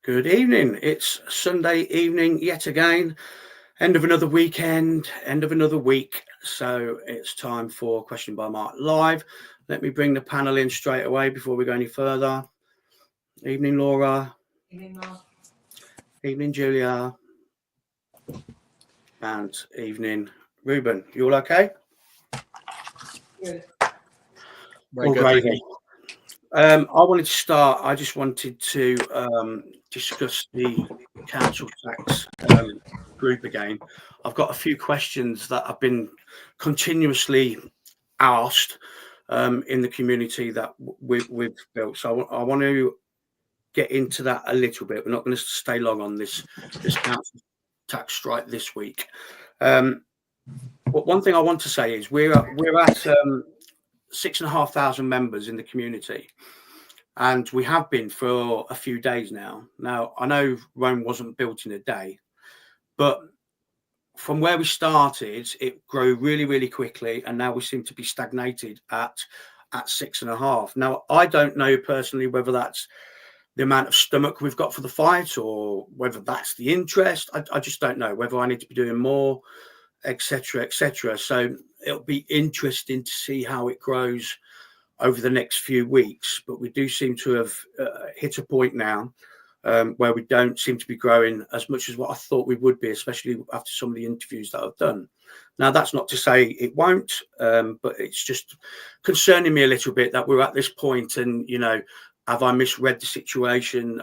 Good evening. It's Sunday evening yet again. End of another weekend, end of another week. So it's time for Question by Mark Live. Let me bring the panel in straight away before we go any further. Evening, Laura. Evening, Mark. Evening, Julia. And evening, Ruben. You all okay? Good. All gravy. I wanted to start. I just wanted to discuss the council tax group again. I've got a few questions that have been continuously asked in the community that we've built. So I want to get into that a little bit. We're not going to stay long on this council tax strike this week. But one thing I want to say is we're at 6,500 members in the community, and we have been for a few days now. Now, I know Rome wasn't built in a day, but from where we started, it grew really, really quickly, and now we seem to be stagnated at 6.5. Now, I don't know personally whether that's the amount of stomach we've got for the fight or whether that's the interest. I just don't know whether I need to be doing more, etc., etc. So it'll be interesting to see how it grows over the next few weeks. But we do seem to have hit a point now where we don't seem to be growing as much as what I thought we would be, especially after some of the interviews that I've done. Now, that's not to say it won't, but it's just concerning me a little bit that we're at this point and, have I misread the situation?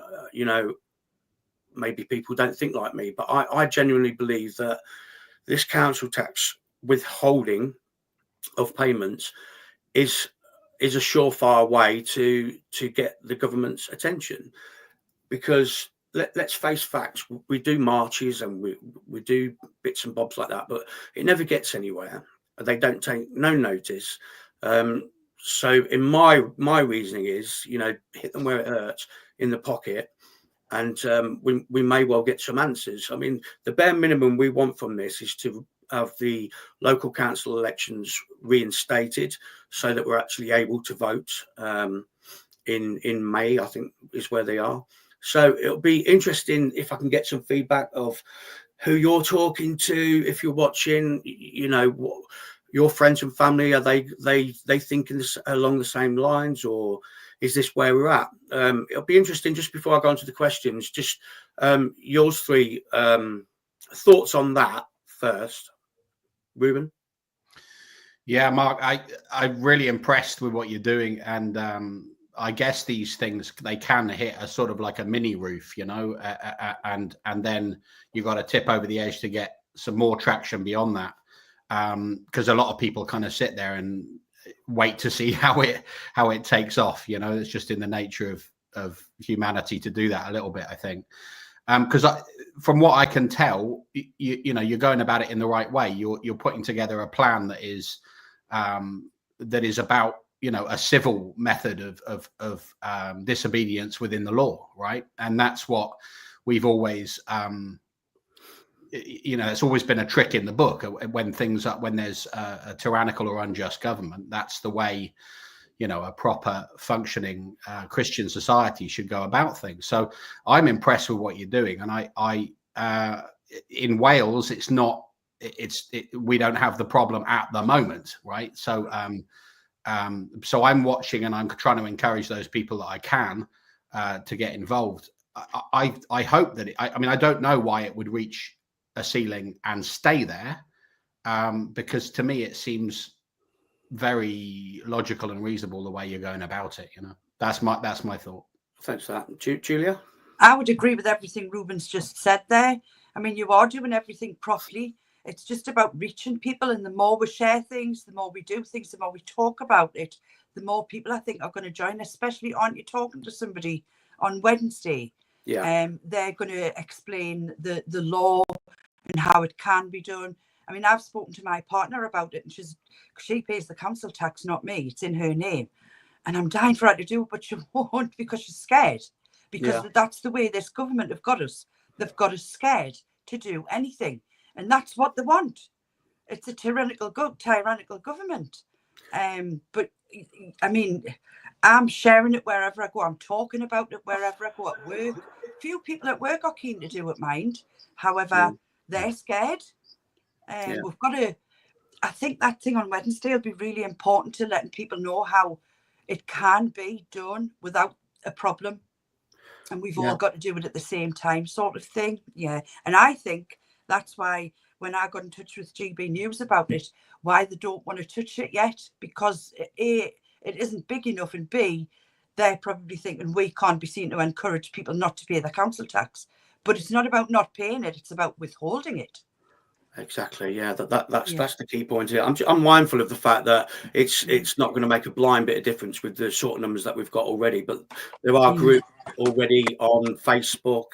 Maybe people don't think like me, but I genuinely believe that this council tax withholding of payments is a surefire way to get the government's attention, because let's face facts. We do marches and we do bits and bobs like that, but it never gets anywhere. They don't take no notice. So in my reasoning is, hit them where it hurts, in the pocket, and we may well get some answers. I mean, the bare minimum we want from this is to have the local council elections reinstated so that we're actually able to vote in May, I think is where they are. So it'll be interesting if I can get some feedback of who you're talking to, if you're watching, what your friends and family, are they thinking this along the same lines, or is this where we're at? It'll be interesting. Just before I go on to the questions, just yours three thoughts on that first. Ruben? Yeah, Mark, I'm really impressed with what you're doing, and I guess these things, they can hit a sort of like a mini roof, and then you've got to tip over the edge to get some more traction beyond that, because a lot of people kind of sit there and wait to see how it takes off. It's just in the nature of humanity to do that a little bit, I think. Because from what I can tell, you're going about it in the right way. You're putting together a plan that is about a civil method of disobedience within the law, right? And that's what we've always it's always been a trick in the book. When there's a tyrannical or unjust government, that's the way a proper functioning Christian society should go about things. So I'm impressed with what you're doing, and I in Wales, we don't have the problem at the moment, right? So so I'm watching, and I'm trying to encourage those people that I can to get involved. I hope that I don't know why it would reach a ceiling and stay there, because to me it seems very logical and reasonable the way you're going about it. That's my thought. Thanks for that. Julia? I would agree with everything Ruben's just said there. I mean, you are doing everything properly. It's just about reaching people, and the more we share things, the more we do things, the more we talk about it, the more people I think are going to join, especially aren't you talking to somebody on Wednesday? Yeah. They're going to explain the law and how it can be done. I mean, I've spoken to my partner about it, and she pays the council tax, not me. It's in her name. And I'm dying for her to do it, but she won't, because she's scared. Because that's the way this government have got us. They've got us scared to do anything. And that's what they want. It's a tyrannical government. But, I mean, I'm sharing it wherever I go. I'm talking about it wherever I go, at work, few people at work are keen to do it, mind. However, they're scared. We've got to, I think that thing on Wednesday will be really important to letting people know how it can be done without a problem. And we've all got to do it at the same time, sort of thing. Yeah. And I think that's why when I got in touch with GB News about it, why they don't want to touch it yet, because A, it isn't big enough, and B, they're probably thinking we can't be seen to encourage people not to pay the council tax. But it's not about not paying it, it's about withholding it. Exactly. Yeah, that's the key point here. I'm mindful of the fact that it's not going to make a blind bit of difference with the sort of numbers that we've got already, but there are groups already on Facebook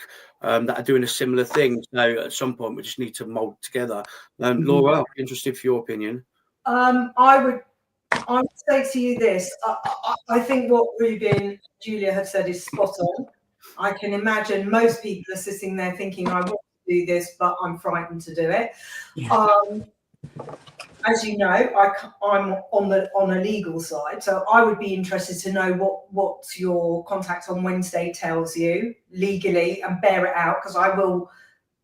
that are doing a similar thing. So at some point we just need to mold together. Laura, I'm interested for your opinion. I would say to you this. I think what Ruby and Julia have said is spot on. I can imagine most people are sitting there thinking, I want to do this, but I'm frightened to do it. As you know, I'm on a legal side, so I would be interested to know what your contact on Wednesday tells you legally, and bear it out, because I will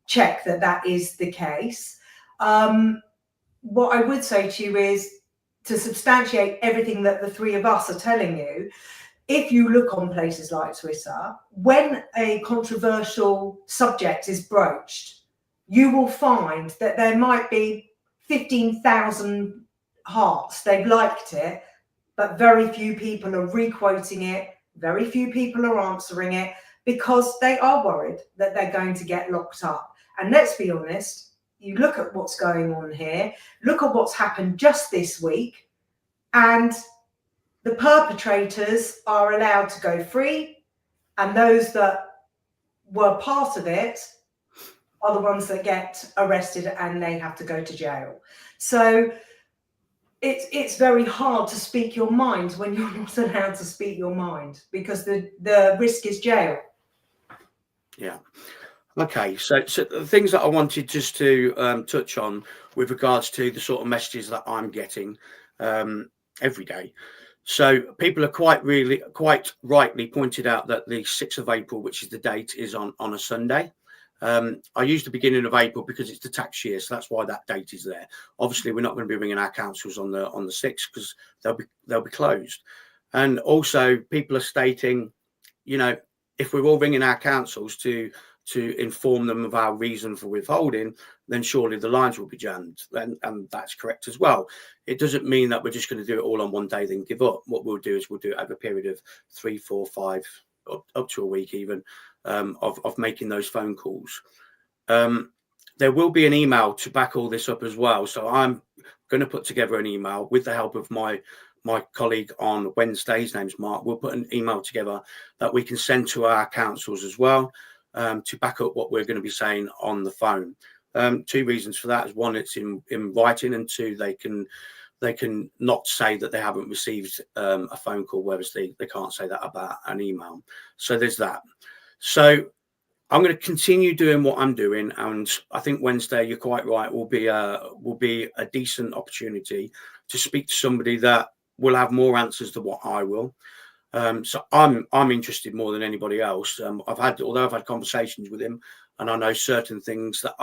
check that is the case. What I would say to you is, to substantiate everything that the three of us are telling you, if you look on places like Twitter, when a controversial subject is broached, you will find that there might be 15,000 hearts, they've liked it, but very few people are re-quoting it, very few people are answering it, because they are worried that they're going to get locked up. And let's be honest, you look at what's going on here, look at what's happened just this week, and the perpetrators are allowed to go free, and those that were part of it are the ones that get arrested and they have to go to jail. So it's very hard to speak your mind when you're not allowed to speak your mind, because the risk is jail. Yeah. Okay, so the things that I wanted just to touch on with regards to the sort of messages that I'm getting every day. So people are quite rightly pointed out that the 6th of April, which is the date, is on a Sunday. I use the beginning of April because it's the tax year, so that's why that date is there. Obviously, we're not going to be ringing our councils on the 6th, because they'll be closed. And also, people are stating, you know, if we're all ringing our councils to inform them of our reason for withholding, then surely the lines will be jammed. And that's correct as well. It doesn't mean that we're just going to do it all on one day, then give up. What we'll do is we'll do it over a period of 3, 4, 5, up to a week even, of making those phone calls. There will be an email to back all this up as well. So I'm going to put together an email with the help of my colleague on Wednesday. His name's Mark. We'll put an email together that we can send to our councils as well, to back up what we're going to be saying on the phone. 2 reasons for that is, one, it's in writing, and 2, they can not say that they haven't received a phone call, whereas they can't say that about an email. So there's that. So I'm going to continue doing what I'm doing, and I think Wednesday, you're quite right, will be a decent opportunity to speak to somebody that will have more answers than what I will. So I'm interested more than anybody else. Although I've had conversations with him, and I know certain things that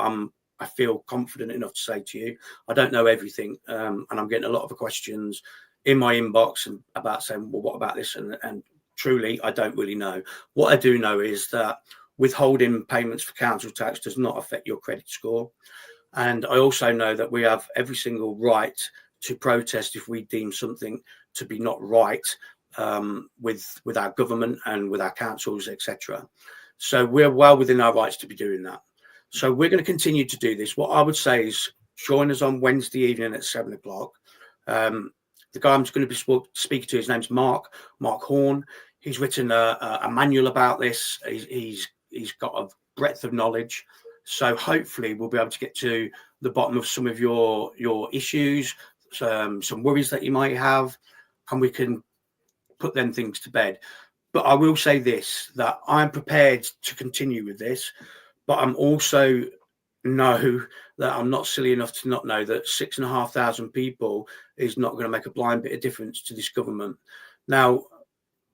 I feel confident enough to say to you. I don't know everything, and I'm getting a lot of questions in my inbox and about saying, well, what about this? And truly, I don't really know. What I do know is that withholding payments for council tax does not affect your credit score, and I also know that we have every single right to protest if we deem something to be not right, with our government and with our councils, etc. So we're well within our rights to be doing that. So we're going to continue to do this. What I would say is, join us on Wednesday evening at 7 o'clock. The guy I'm going to be speaking to, his name's Mark Horn. He's written a manual about this. He's got a breadth of knowledge. So hopefully we'll be able to get to the bottom of some of your issues, some worries that you might have, and we can put them things to bed. But I will say this, that I'm prepared to continue with this, but I'm also know that I'm not silly enough to not know that 6,500 people is not going to make a blind bit of difference to this government. Now,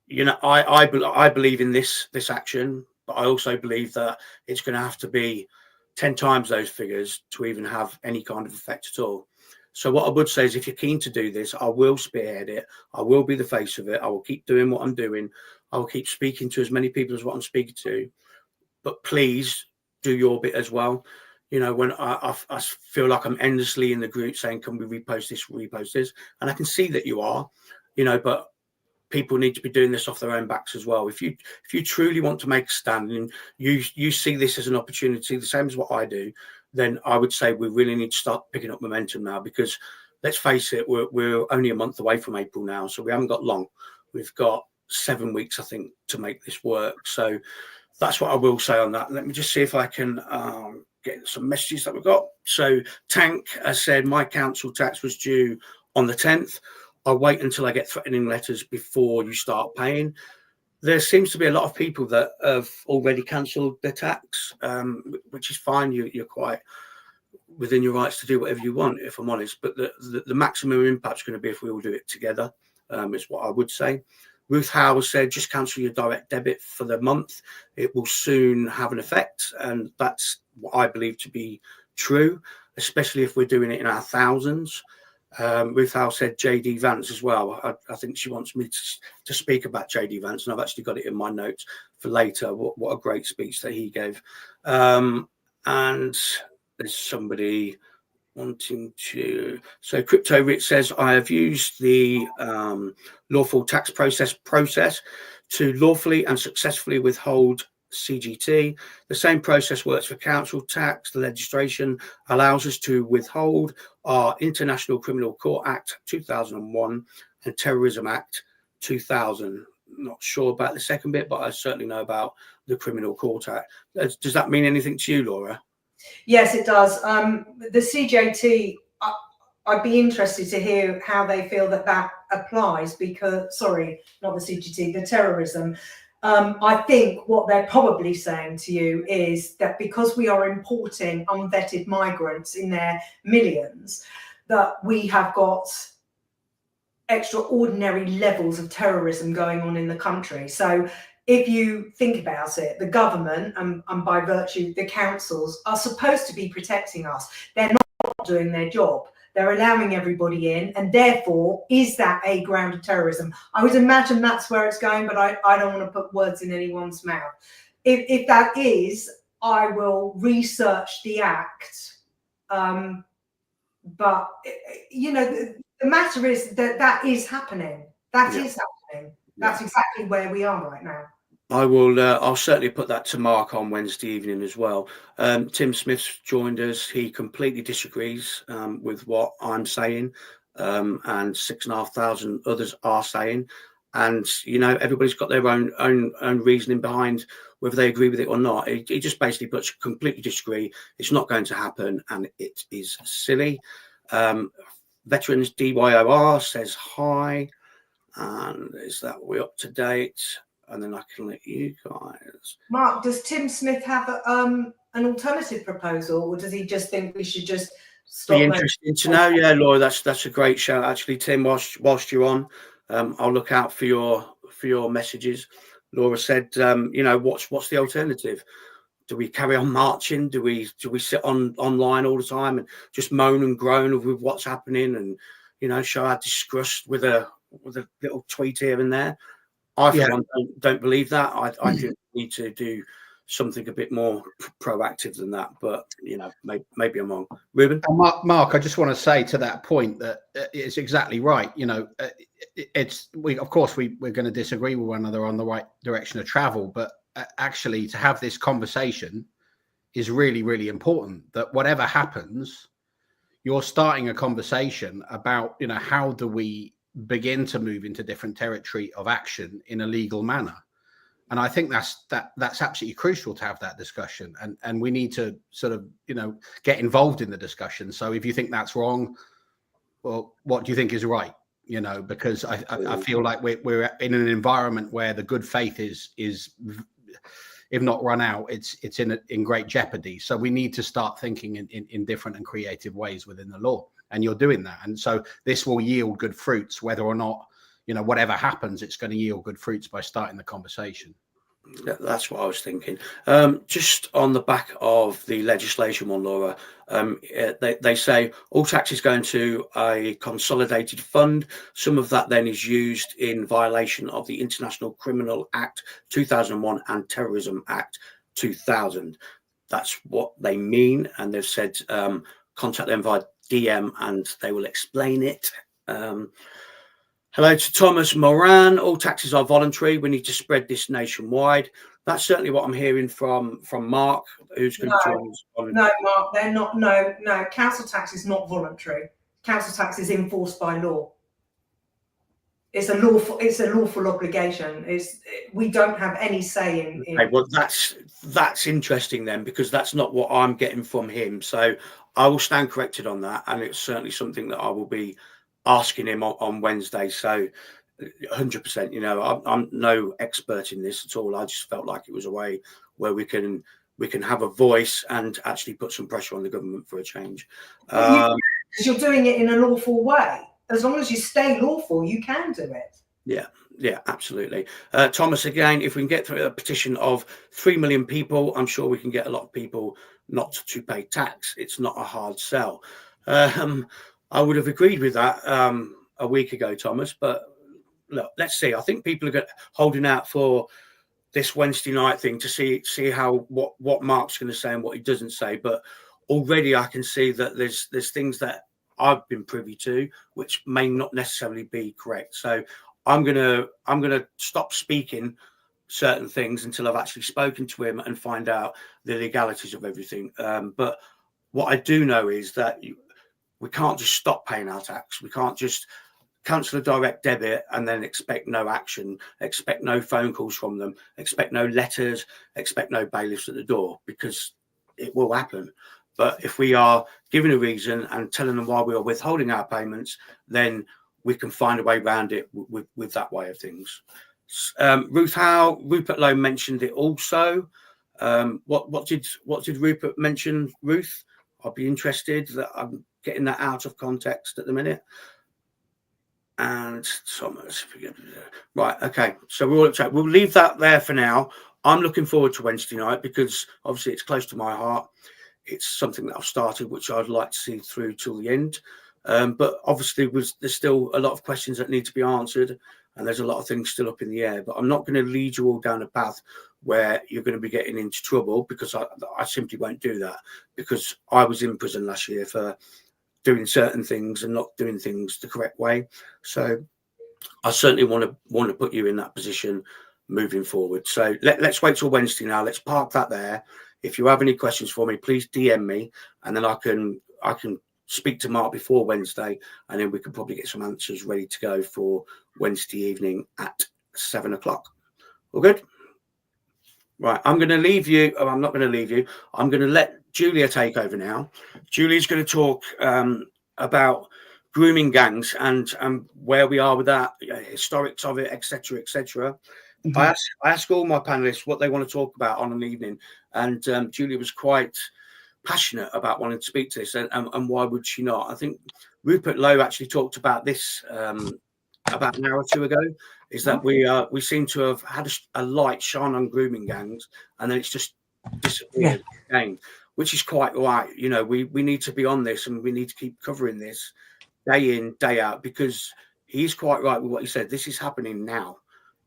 you know, I believe in this action. but I also believe that it's going to have to be 10 times those figures to even have any kind of effect at all. So what I would say is, if you're keen to do this, I will spearhead it. I will be the face of it. I will keep doing what I'm doing. I will keep speaking to as many people as what I'm speaking to. But please do your bit as well. You know, when I feel like I'm endlessly in the group saying, can we repost this? And I can see that you are, you know, but people need to be doing this off their own backs as well. If you truly want to make a stand and you see this as an opportunity, the same as what I do, then I would say we really need to start picking up momentum now, because let's face it, we're only a month away from April now, so we haven't got long. We've got 7 weeks, I think, to make this work. So that's what I will say on that. Let me just see if I can get some messages that we've got. So Tank has said, my council tax was due on the 10th. I'll wait until I get threatening letters before you start paying. There seems to be a lot of people that have already cancelled their tax, which is fine. You're quite within your rights to do whatever you want, if I'm honest. But the maximum impact is going to be if we all do it together, is what I would say. Ruth Howard said, just cancel your direct debit for the month. It will soon have an effect. And that's what I believe to be true, especially if we're doing it in our thousands. Ruth Howell said JD Vance as well. I think she wants me to speak about JD Vance, and I've actually got it in my notes for later. What a great speech that he gave. And there's somebody wanting to. So Crypto Rich says, I have used the lawful tax process to lawfully and successfully withhold CGT. The same process works for council tax. The legislation allows us to withhold our International Criminal Court Act 2001 and Terrorism Act 2000. Not sure about the second bit, but I certainly know about the Criminal Court Act. Does that mean anything to you, Laura? Yes, it does. The CJT, I'd be interested to hear how they feel that applies, because, sorry, not the CGT, the terrorism. I think what they're probably saying to you is that because we are importing unvetted migrants in their millions, that we have got extraordinary levels of terrorism going on in the country. So if you think about it, the government and by virtue the councils are supposed to be protecting us. They're not doing their job. They're allowing everybody in, and therefore, is that a ground of terrorism? I would imagine that's where it's going, but I don't want to put words in anyone's mouth. If that is, I will research the act. But, you know, the matter is that is happening. That is happening. That's exactly where we are right now. I will. I'll certainly put that to Mark on Wednesday evening as well. Tim Smith's joined us. He completely disagrees with what I'm saying, and 6,500 others are saying. And you know, everybody's got their own reasoning behind whether they agree with it or not. He just basically puts completely disagree. It's not going to happen, and it is silly. Veterans DYOR says hi, and is that we're up to date? And then I can let you guys. Mark, does Tim Smith have an alternative proposal, or does he just think we should just stop? Be interesting to know. Yeah, Laura, that's a great shout, actually, Tim. Whilst you're on, I'll look out for your messages. Laura said, you know, what's the alternative? Do we carry on marching? Do we sit online all the time and just moan and groan with what's happening, and you know, show our disgust with a little tweet here and there? I for one don't believe that. I think we need to do something a bit more proactive than that. But you know, maybe I'm wrong. Ruben? Mark, I just want to say to that point that it's exactly right. You know, of course we're going to disagree with one another on the right direction of travel, but actually to have this conversation is really, really important. That whatever happens, you're starting a conversation about, you know, how do we begin to move into different territory of action in a legal manner. And I think that's absolutely crucial to have that discussion, and we need to sort of, you know, get involved in the discussion. So if you think that's wrong, well, what do you think is right? You know, because I feel like we're in an environment where the good faith is if not run out, it's in great jeopardy. So we need to start thinking in different and creative ways within the law. And you're doing that. And so this will yield good fruits, whether or not, you know, whatever happens, it's going to yield good fruits by starting the conversation. That's what I was thinking. Just on the back of the legislation one, Laura, they say all taxes go into a consolidated fund. Some of that then is used in violation of the International Criminal Act 2001 and Terrorism Act 2000. That's what they mean. And they've said contact them via DM and they will explain it. Hello to Thomas Moran. All taxes are voluntary. We need to spread this nationwide. That's certainly what I'm hearing from Mark, who's going to join us. No, Mark, they're not. No. Council tax is not voluntary. Council tax is enforced by law. It's a lawful obligation. We don't have any say in. Okay, well, that's interesting then, because that's not what I'm getting from him. So I will stand corrected on that, and it's certainly something that I will be asking him on Wednesday. So 100%, you know, I'm no expert in this at all. I just felt like it was a way where we can have a voice and actually put some pressure on the government for a change. Because you're doing it in a lawful way. As long as you stay lawful, you can do it. Yeah, absolutely. Thomas, again, if we can get through a petition of 3 million people, I'm sure we can get a lot of people not to pay tax. It's not a hard sell. I would have agreed with that a week ago, Thomas, but look, let's see. I think people are holding out for this Wednesday night thing to see how what Mark's going to say and what he doesn't say. But already I can see that there's things that I've been privy to which may not necessarily be correct. So I'm gonna stop speaking certain things until I've actually spoken to him and find out the legalities of everything. But what I do know is that we can't just stop paying our tax. We can't just cancel a direct debit and then expect no action, expect no phone calls from them, expect no letters, expect no bailiffs at the door, because it will happen. But if we are giving a reason and telling them why we are withholding our payments, then we can find a way around it with that way of things. Ruth Howe, Rupert Lowe mentioned it also. What did Rupert mention, Ruth? I'll be interested. That I'm getting that out of context at the minute. And Thomas, right, okay. So we'll leave that there for now. I'm looking forward to Wednesday night because obviously it's close to my heart. It's something that I've started, which I'd like to see through till the end. But obviously there's still a lot of questions that need to be answered, and there's a lot of things still up in the air. But I'm not going to lead you all down a path where you're going to be getting into trouble, because I simply won't do that, because I was in prison last year for doing certain things and not doing things the correct way. So I certainly want to put you in that position moving forward. So let's wait till Wednesday now. Let's park that there. If you have any questions for me, please DM me, and then I can speak to Mark before Wednesday, and then we can probably get some answers ready to go for Wednesday evening at 7 o'clock. All good? Right, I'm going to leave you. Oh, I'm not going to leave you. I'm going to let Julia take over now. Julia's going to talk about grooming gangs and where we are with that, historics of it, etc., etc. Mm-hmm. I ask all my panelists what they want to talk about on an evening, and Julia was quite passionate about wanting to speak to this, and why would she not? I think Rupert Lowe actually talked about this about an hour or two ago, is that we seem to have had a light shine on grooming gangs, and then it's just disappeared again, which is quite right. You know, we need to be on this, and we need to keep covering this day in, day out, because he's quite right with what he said. This is happening now,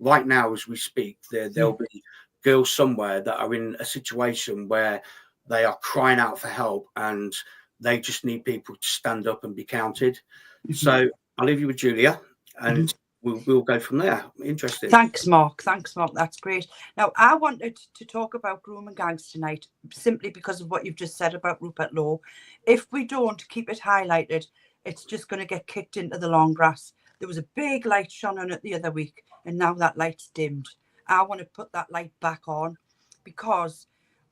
right now as we speak. There'll be girls somewhere that are in a situation where they are crying out for help, and they just need people to stand up and be counted. Mm-hmm. So I'll leave you with Julia, and we'll go from there. Interesting. Thanks, Mark. That's great. Now, I wanted to talk about grooming gangs tonight simply because of what you've just said about Rupert Lowe. If we don't keep it highlighted, it's just going to get kicked into the long grass. There was a big light shone on it the other week, and now that light's dimmed. I want to put that light back on, because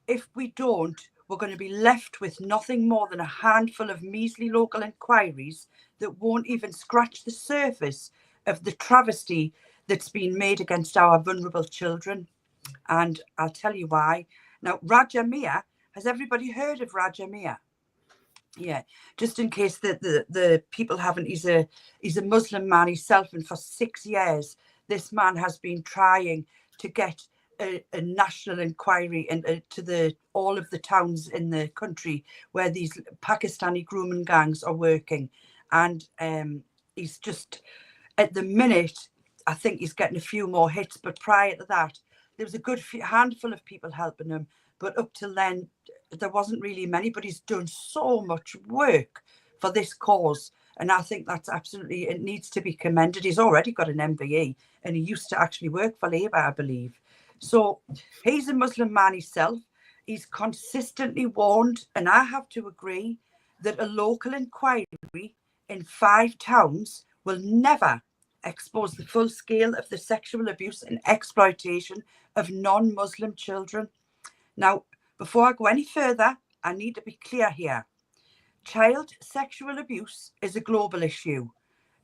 if we don't, we're going to be left with nothing more than a handful of measly local inquiries that won't even scratch the surface of the travesty that's been made against our vulnerable children. And I'll tell you why. Now, Raja Miah, has everybody heard of Raja Miah? Yeah, just in case the people haven't, he's a Muslim man himself, and for 6 years this man has been trying to get a national inquiry into all of the towns in the country where these Pakistani grooming gangs are working. And he's just, at the minute, I think he's getting a few more hits. But prior to that, there was a good handful of people helping him. But up till then, there wasn't really many. But he's done so much work for this cause. And I think that's absolutely, it needs to be commended. He's already got an MBE and he used to actually work for Labour, I believe. So he's a Muslim man himself. He's consistently warned, and I have to agree, that a local inquiry in 5 towns will never expose the full scale of the sexual abuse and exploitation of non-Muslim children. Now, before I go any further, I need to be clear here. Child sexual abuse is a global issue.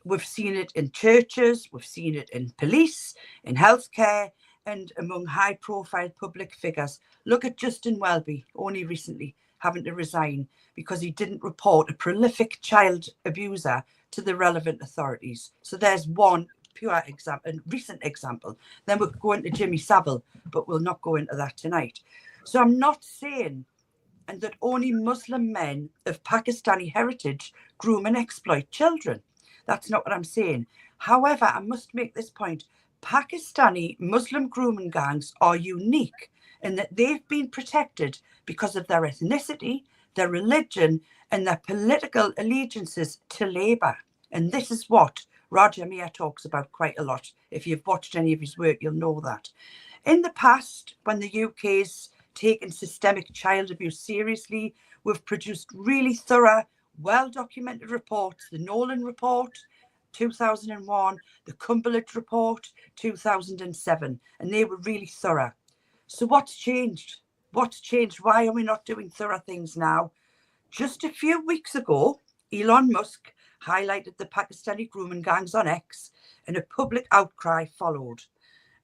We've seen it in churches, we've seen it in police, in healthcare, and among high-profile public figures. Look at Justin Welby, only recently having to resign because he didn't report a prolific child abuser to the relevant authorities. So there's one pure example, a recent example. Then we'll go into Jimmy Savile, but we'll not go into that tonight. So I'm not saying and that only Muslim men of Pakistani heritage groom and exploit children. That's not what I'm saying. However, I must make this point. Pakistani Muslim grooming gangs are unique in that they've been protected because of their ethnicity, their religion, and their political allegiances to Labour. And this is what Roger Mir talks about quite a lot. If you've watched any of his work, you'll know that. In the past, when the UK's taken systemic child abuse seriously, we've produced really thorough, well-documented reports. The Nolan Report, 2001, the Cumberland Report, 2007, and they were really thorough. So what's changed? What's changed? Why are we not doing thorough things now? Just a few weeks ago, Elon Musk highlighted the Pakistani grooming gangs on X, and a public outcry followed.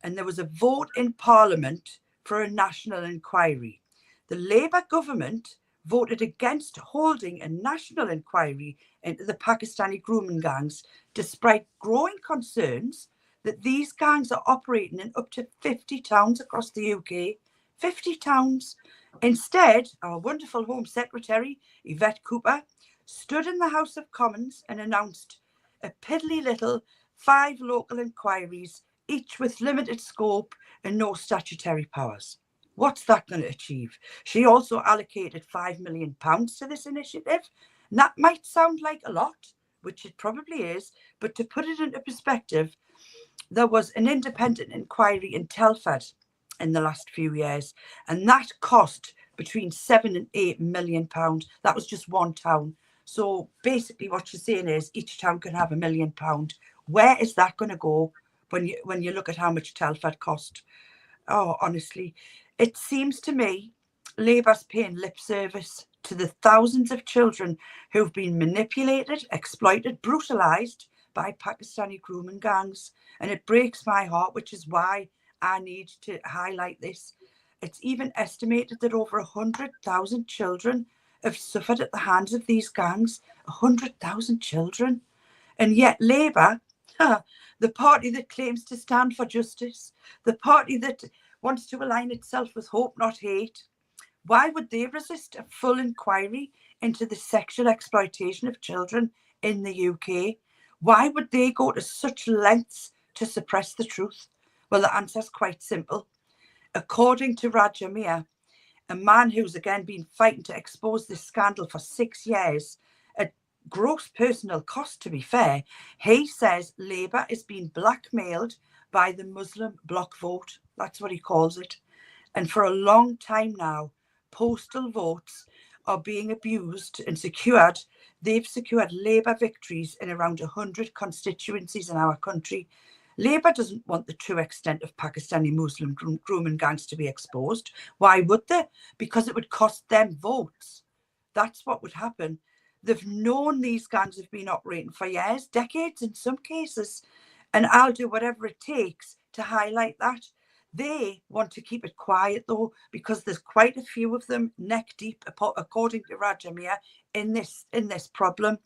And there was a vote in Parliament for a national inquiry. The Labour government voted against holding a national inquiry into the Pakistani grooming gangs, despite growing concerns that these gangs are operating in up to 50 towns across the UK. 50 towns. Instead, our wonderful Home Secretary, Yvette Cooper, stood in the House of Commons and announced a piddly little 5 local inquiries, each with limited scope and no statutory powers. What's that going to achieve? She also allocated £5 million to this initiative. And that might sound like a lot, which it probably is, but to put it into perspective, there was an independent inquiry in Telford in the last few years, and that cost between £7 and £8 million. That was just one town. So basically what you're saying is each town can have £1 million. Where is that going to go when you look at how much Telford cost? Oh, honestly, it seems to me Labour's paying lip service to the thousands of children who've been manipulated, exploited, brutalised by Pakistani grooming gangs. And it breaks my heart, which is why I need to highlight this. It's even estimated that over 100,000 children have suffered at the hands of these gangs. 100,000 children. And yet Labour, the party that claims to stand for justice, the party that wants to align itself with hope, not hate, why would they resist a full inquiry into the sexual exploitation of children in the UK? Why would they go to such lengths to suppress the truth? Well, the answer is quite simple. According to Roger Mir, a man who's again been fighting to expose this scandal for 6 years, at gross personal cost, to be fair, he says Labour is being blackmailed by the Muslim bloc vote. That's what he calls it. And for a long time now, postal votes are being abused and secured. They've secured Labour victories in around 100 constituencies in our country. Labour doesn't want the true extent of Pakistani Muslim grooming gangs to be exposed. Why would they? Because it would cost them votes. That's what would happen. They've known these gangs have been operating for years, decades in some cases, and I'll do whatever it takes to highlight that. They want to keep it quiet, though, because there's quite a few of them neck deep, according to Roger Mir, in this problem.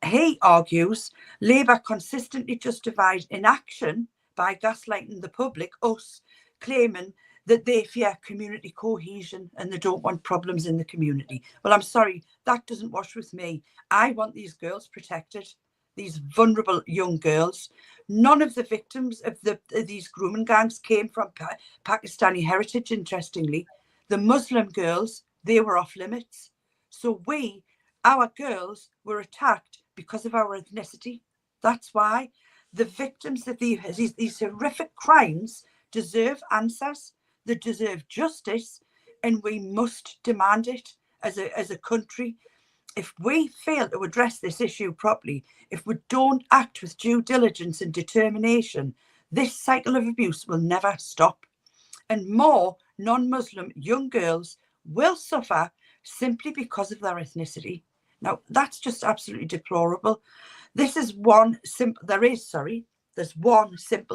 He argues Labour consistently justified inaction by gaslighting the public, us, claiming that they fear community cohesion and they don't want problems in the community. Well, I'm sorry, that doesn't wash with me. I want these girls protected, these vulnerable young girls. None of the victims of these grooming gangs came from Pakistani heritage, interestingly. The Muslim girls, they were off limits. So our girls were attacked because of our ethnicity. That's why the victims of these horrific crimes deserve answers. They deserve justice, and we must demand it as a country. If we fail to address this issue properly, if we don't act with due diligence and determination, this cycle of abuse will never stop. And more non-Muslim young girls will suffer simply because of their ethnicity. Now, that's just absolutely deplorable. There's one simple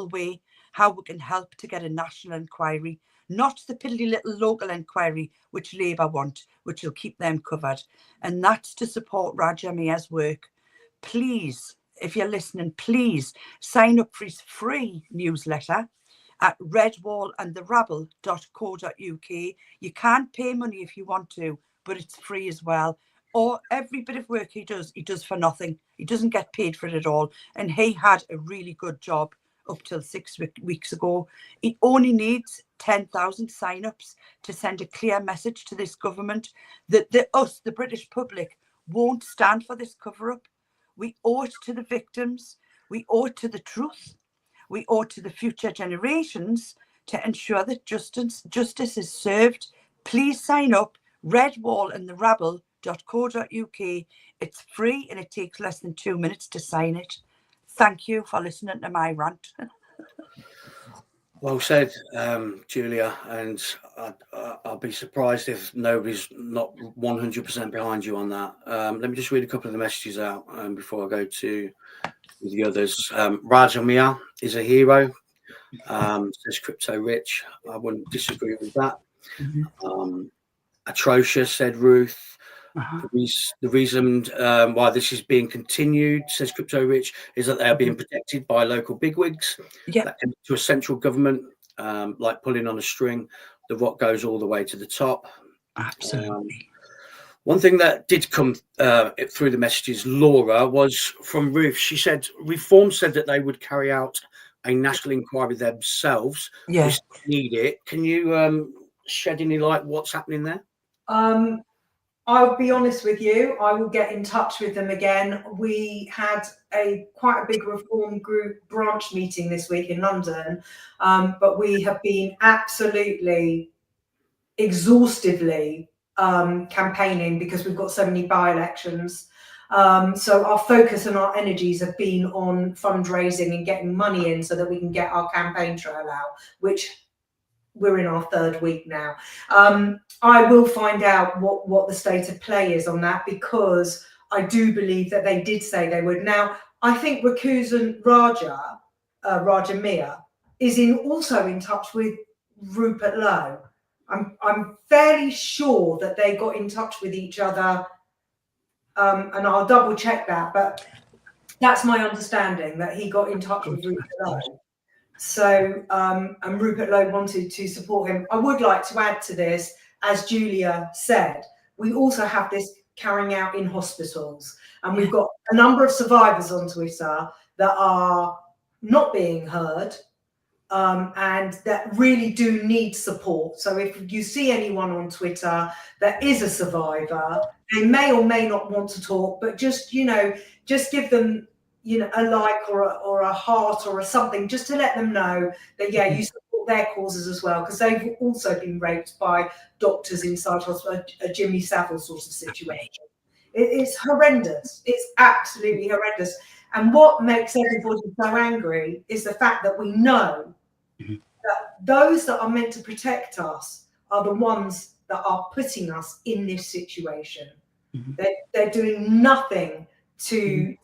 way how we can help to get a national inquiry, not the piddly little local inquiry which Labour want, which will keep them covered. And that's to support Raja Mia's work. Please, if you're listening, please sign up for his free newsletter at redwallandtherabble.co.uk. You can't pay money if you want to, but it's free as well. Or every bit of work he does for nothing. He doesn't get paid for it at all. And he had a really good job up till 6 weeks ago. He only needs 10,000 sign-ups to send a clear message to this government that the British public, won't stand for this cover-up. We owe it to the victims. We owe it to the truth. We owe it to the future generations to ensure that justice is served. Please sign up, redwallandtherabble.co.uk. It's free and it takes less than 2 minutes to sign it. Thank you for listening to my rant. Well said, Julia, and I'll be surprised if nobody's not 100% behind you on that. Let me just read a couple of the messages out before I go to the others. Raja Mia is a hero, says Crypto Rich. I wouldn't disagree with that. Atrocious, said Ruth. The reason why this is being continued, says Crypto Rich, is that they are being protected by local bigwigs. That can to a central government, like pulling on a string. The rock goes all the way to the top. Absolutely. One thing that did come through the messages, Laura, was from Ruth. She said Reform said that they would carry out a national inquiry themselves. Yeah. We still need it. Can you shed any light what's happening there? I'll be honest with you, I will get in touch with them again. We had quite a big Reform group branch meeting this week in London, but we have been absolutely exhaustively campaigning because we've got so many by-elections. So our focus and our energies have been on fundraising and getting money in so that we can get our campaign trail out, which we're in our 3rd week now. I will find out what the state of play is on that, because I do believe that they did say they would. Now, I think Rakusan Raja Mia, is also in touch with Rupert Lowe. I'm fairly sure that they got in touch with each other, and I'll double check that, but that's my understanding, that he got in touch with Rupert Lowe. So, and Rupert Lowe wanted to support him. I would like to add to this, as Julia said, we also have this carrying out in hospitals, and we've got a number of survivors on Twitter that are not being heard, and that really do need support. So if you see anyone on Twitter that is a survivor, they may or may not want to talk, but just give them a like or a heart or something, just to let them know that you support their causes as well, because they've also been raped by doctors inside hospital, a Jimmy Savile sort of situation. It's horrendous. It's absolutely horrendous. And what makes everybody so angry is the fact that we know that those that are meant to protect us are the ones that are putting us in this situation. They're doing nothing to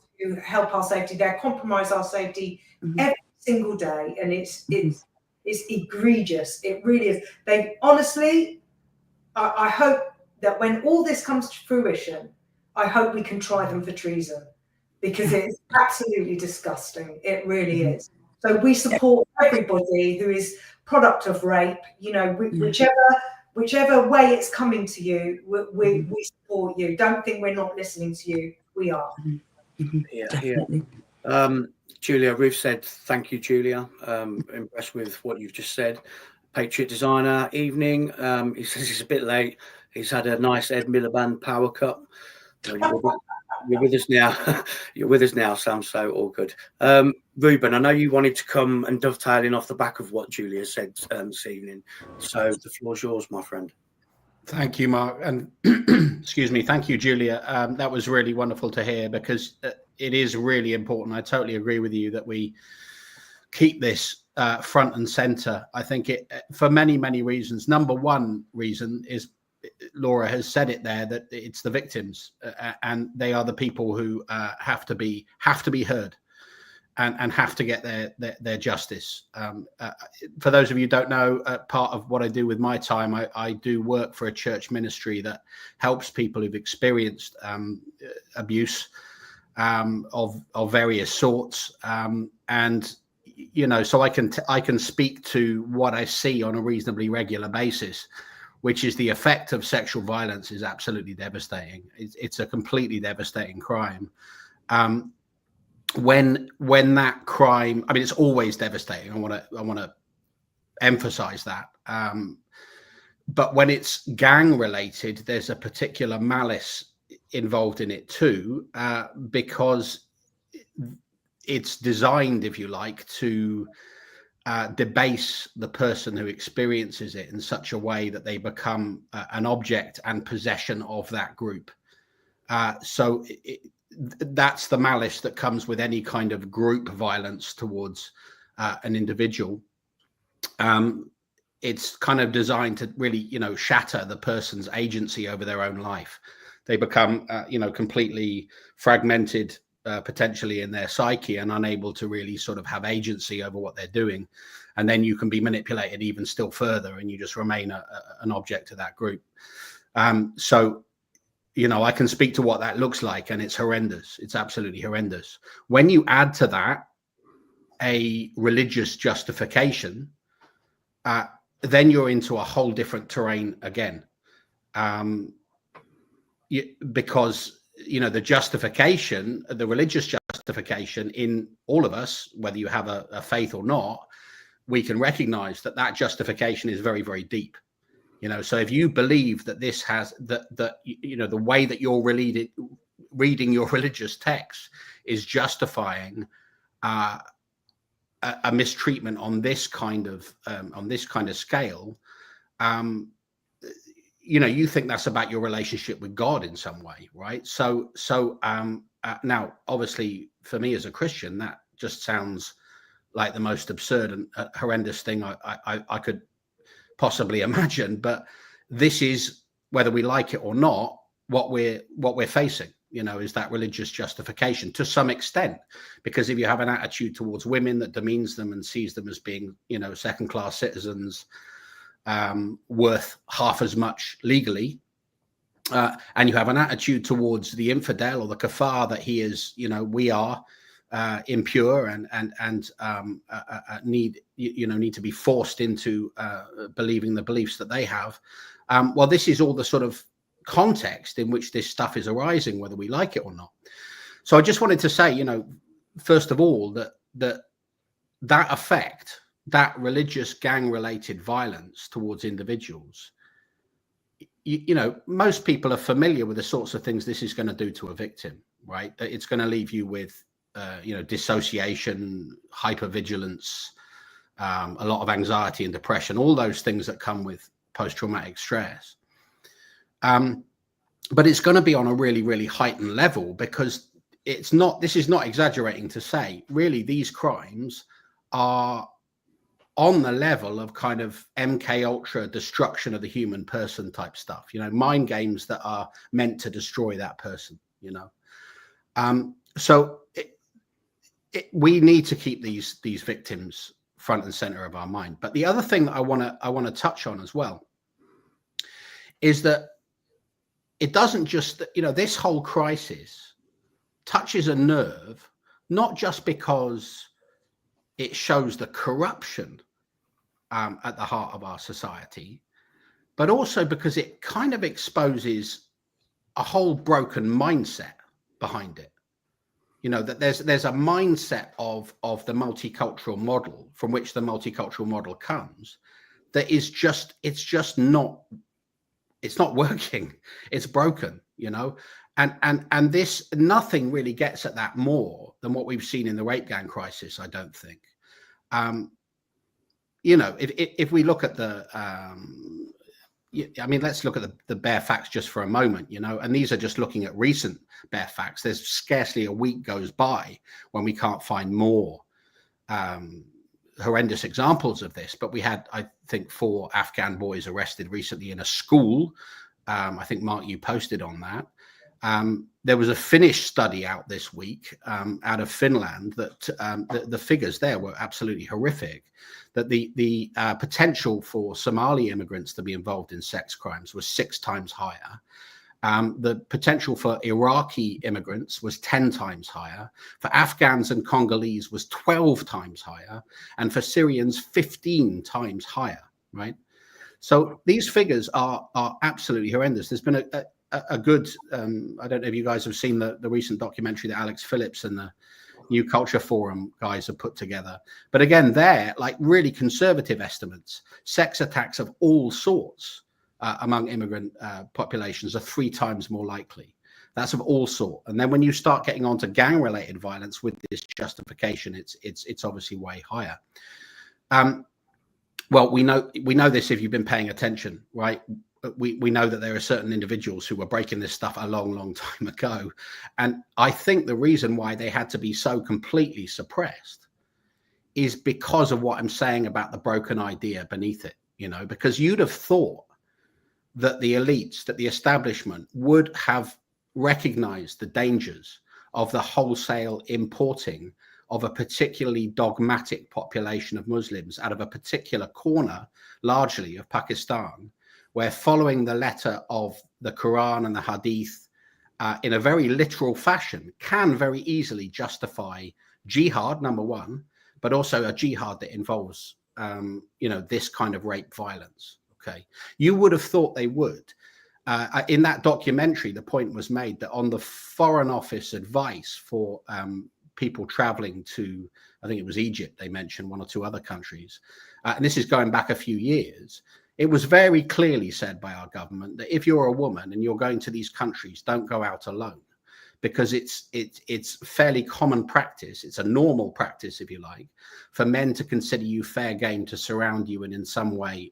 help our safety. They compromise our safety every single day, and it's egregious. It really is. They honestly, I hope that when all this comes to fruition, I hope we can try them for treason, because it's absolutely disgusting. It really is. So we support everybody who is product of rape, you know, whichever way it's coming to you, we support you. Don't think we're not listening to you. We are. Yeah, Definitely. Julia, Ruth said, thank you, Julia. Impressed with what you've just said. Patriot Designer, evening. He says he's a bit late. He's had a nice Ed Miliband power cut. You're with us now. You're with us now, Sam. So all good. Ruben, I know you wanted to come and dovetail in off the back of what Julia said this evening. So the floor's yours, my friend. Thank you, Mark, and excuse me. Thank you, Julia. That was really wonderful to hear, because it is really important. I totally agree with you that we keep this front and center. I think it for many, many reasons. Number one reason is, Laura has said it there, that it's the victims, and they are the people who have to be heard and have to get their justice. For those of you who don't know, part of what I do with my time, I do work for a church ministry that helps people who've experienced abuse of various sorts, and you know, so I can speak to what I see on a reasonably regular basis, which is the effect of sexual violence is absolutely devastating. It's a completely devastating crime. When that crime, I mean, it's always devastating. I want to emphasize that. But when it's gang related, there's a particular malice involved in it too, because it's designed, if you like, to debase the person who experiences it in such a way that they become an object and possession of that group. So that's the malice that comes with any kind of group violence towards an individual. It's kind of designed to really, you know, shatter the person's agency over their own life. They become, you know, completely fragmented, potentially in their psyche, and unable to really sort of have agency over what they're doing. And then you can be manipulated even still further, and you just remain an object to that group. So, you know, I can speak to what that looks like, and it's horrendous. It's absolutely horrendous. When you add to that a religious justification, then you're into a whole different terrain again. Because, you know, the justification, the religious justification in all of us, whether you have a faith or not, we can recognize that justification is very, very deep. You know, so if you believe that this has that you know, the way that you're reading your religious text is justifying a mistreatment on this kind of scale, you know, you think that's about your relationship with God in some way, right? So now, obviously, for me as a Christian, that just sounds like the most absurd and horrendous thing I could possibly imagine. But this is, whether we like it or not, what we're facing, you know, is that religious justification to some extent. Because if you have an attitude towards women that demeans them and sees them as being, you know, second-class citizens, worth half as much legally, and you have an attitude towards the infidel or the kafir that he is, you know, we are impure and need to be forced into believing the beliefs that they have. Well, this is all the sort of context in which this stuff is arising, whether we like it or not. So I just wanted to say, you know, first of all, that effect, that religious gang-related violence towards individuals, you know, most people are familiar with the sorts of things this is going to do to a victim, right? That it's going to leave you with, you know, dissociation, hypervigilance, a lot of anxiety and depression, all those things that come with post-traumatic stress. But it's going to be on a really, really heightened level, because this is not exaggerating to say, really, these crimes are on the level of kind of MK Ultra destruction of the human person type stuff, you know, mind games that are meant to destroy that person, you know. So we need to keep these victims front and center of our mind. But the other thing that I want to touch on as well is that it doesn't just, you know, this whole crisis touches a nerve, not just because it shows the corruption at the heart of our society, but also because it kind of exposes a whole broken mindset behind it. You know, that there's a mindset of the multicultural model, from which the multicultural model comes, that is just, it's not working. It's broken, you know, and this, nothing really gets at that more than what we've seen in the rape gang crisis, I don't think. You know, if we look at the, I mean, let's look at the bare facts just for a moment, you know, and these are just looking at recent bare facts. There's scarcely a week goes by when we can't find more horrendous examples of this. But we had, I think, 4 Afghan boys arrested recently in a school. I think, Mark, you posted on that. There was a Finnish study out this week out of Finland that the figures there were absolutely horrific, that the potential for Somali immigrants to be involved in sex crimes was 6 times higher. The potential for Iraqi immigrants was 10 times higher. For Afghans and Congolese was 12 times higher. And for Syrians, 15 times higher, right? So these figures are absolutely horrendous. There's been a good, I don't know if you guys have seen the recent documentary that Alex Phillips and the New Culture Forum guys have put together. But again, they're like really conservative estimates. Sex attacks of all sorts among immigrant populations are 3 times more likely. That's of all sorts. And then when you start getting onto gang-related violence with this justification, it's obviously way higher. Well, we know this if you've been paying attention, right? We know that there are certain individuals who were breaking this stuff a long time ago. And I think the reason why they had to be so completely suppressed is because of what I'm saying about the broken idea beneath it, you know, because you'd have thought that the elites, that the establishment would have recognized the dangers of the wholesale importing of a particularly dogmatic population of Muslims out of a particular corner, largely of Pakistan, where following the letter of the Quran and the Hadith in a very literal fashion can very easily justify jihad, number one, but also a jihad that involves, you know, this kind of rape violence. Okay, you would have thought they would. In that documentary, the point was made that on the Foreign Office advice for people traveling to, I think it was Egypt, they mentioned 1 or 2 other countries, and this is going back a few years. It was very clearly said by our government that if you're a woman and you're going to these countries, don't go out alone, because it's fairly common practice. It's a normal practice, if you like, for men to consider you fair game to surround you and in some way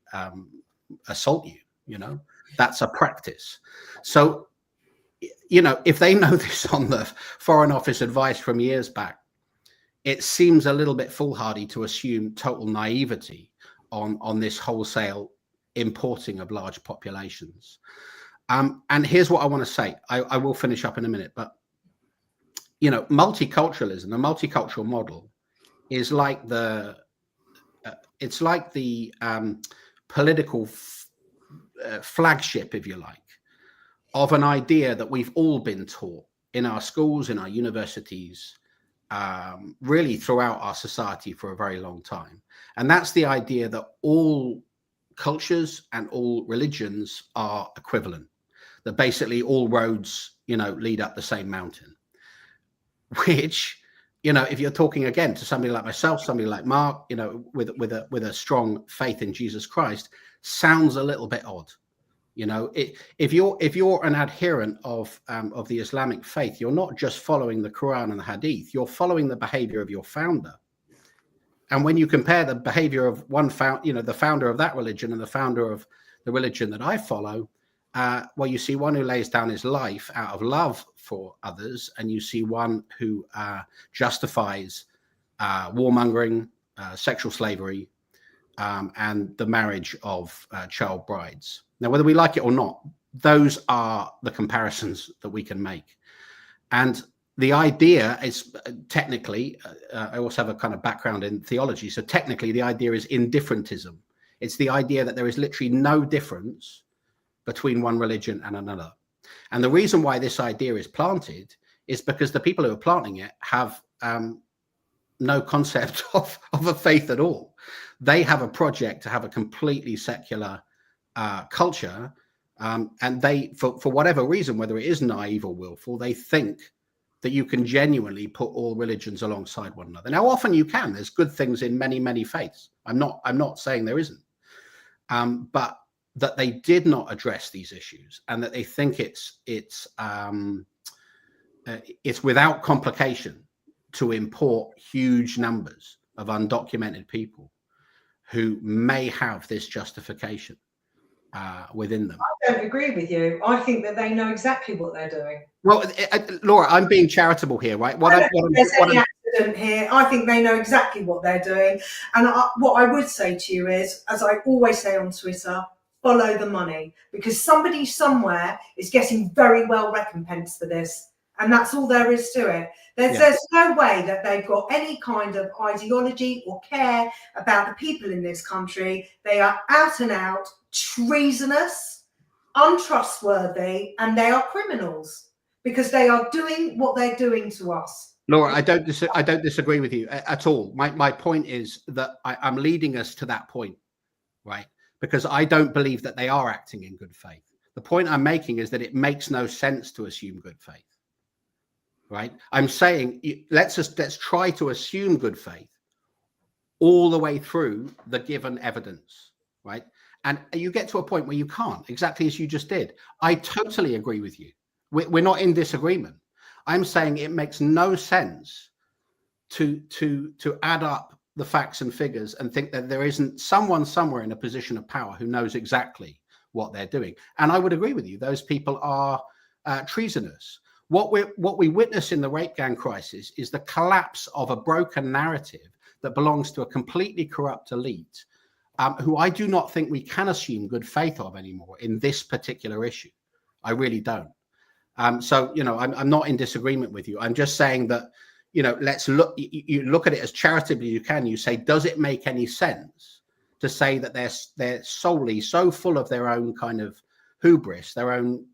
assault you. You know, that's a practice. So, you know, if they know this on the Foreign Office advice from years back, it seems a little bit foolhardy to assume total naivety on this wholesale importing of large populations. And here's what I want to say. I will finish up in a minute, but, you know, multiculturalism, the multicultural model is like the political flagship, if you like, of an idea that we've all been taught in our schools, in our universities, really throughout our society for a very long time. And that's the idea that all cultures and all religions are equivalent, that basically all roads, you know, lead up the same mountain, which, you know, if you're talking again to somebody like myself, somebody like Mark, you know, with a strong faith in Jesus Christ, sounds a little bit odd. You know, if you're an adherent of the Islamic faith, you're not just following the Quran and the Hadith, you're following the behavior of your founder. And when you compare the behavior of the founder of that religion and the founder of the religion that I follow, well, you see one who lays down his life out of love for others, and you see one who justifies warmongering, sexual slavery, and the marriage of child brides. Now, whether we like it or not, those are the comparisons that we can make. And the idea is technically, I also have a kind of background in theology. So technically, the idea is indifferentism. It's the idea that there is literally no difference between one religion and another. And the reason why this idea is planted is because the people who are planting it have no concept of a faith at all. They have a project to have a completely secular culture, and they, for whatever reason, whether it is naive or willful, they think that you can genuinely put all religions alongside one another. Now, often you can. There's good things in many, many faiths. I'm not saying there isn't, but that they did not address these issues, and that they think it's without complication to import huge numbers of undocumented people who may have this justification within them. I don't agree with you. I think that they know exactly what they're doing. Well, Laura, I'm being charitable here, right? There's any accident here. I think they know exactly what they're doing. And what I would say to you is, as I always say on Twitter, follow the money, because somebody somewhere is getting very well recompensed for this. And that's all there is to it. There's no way that they've got any kind of ideology or care about the people in this country. They are out and out treasonous, untrustworthy, and they are criminals because they are doing what they're doing to us. Laura, I don't disagree with you at all. My point is that I'm leading us to that point, right? Because I don't believe that they are acting in good faith. The point I'm making is that it makes no sense to assume good faith. Right, I'm saying let's try to assume good faith all the way through the given evidence, right? And you get to a point where you can't, exactly as you just did. I totally agree with you. We're not in disagreement. I'm saying it makes no sense to add up the facts and figures and think that there isn't someone somewhere in a position of power who knows exactly what they're doing. And I would agree with you; those people are treasonous. What we witness in the rape gang crisis is the collapse of a broken narrative that belongs to a completely corrupt elite, who I do not think we can assume good faith of anymore in this particular issue. I really don't. So, I'm not in disagreement with you. I'm just saying that, let's look. You look at it as charitably as you can. You say, does it make any sense to say that they're solely so full of their own kind of hubris, their own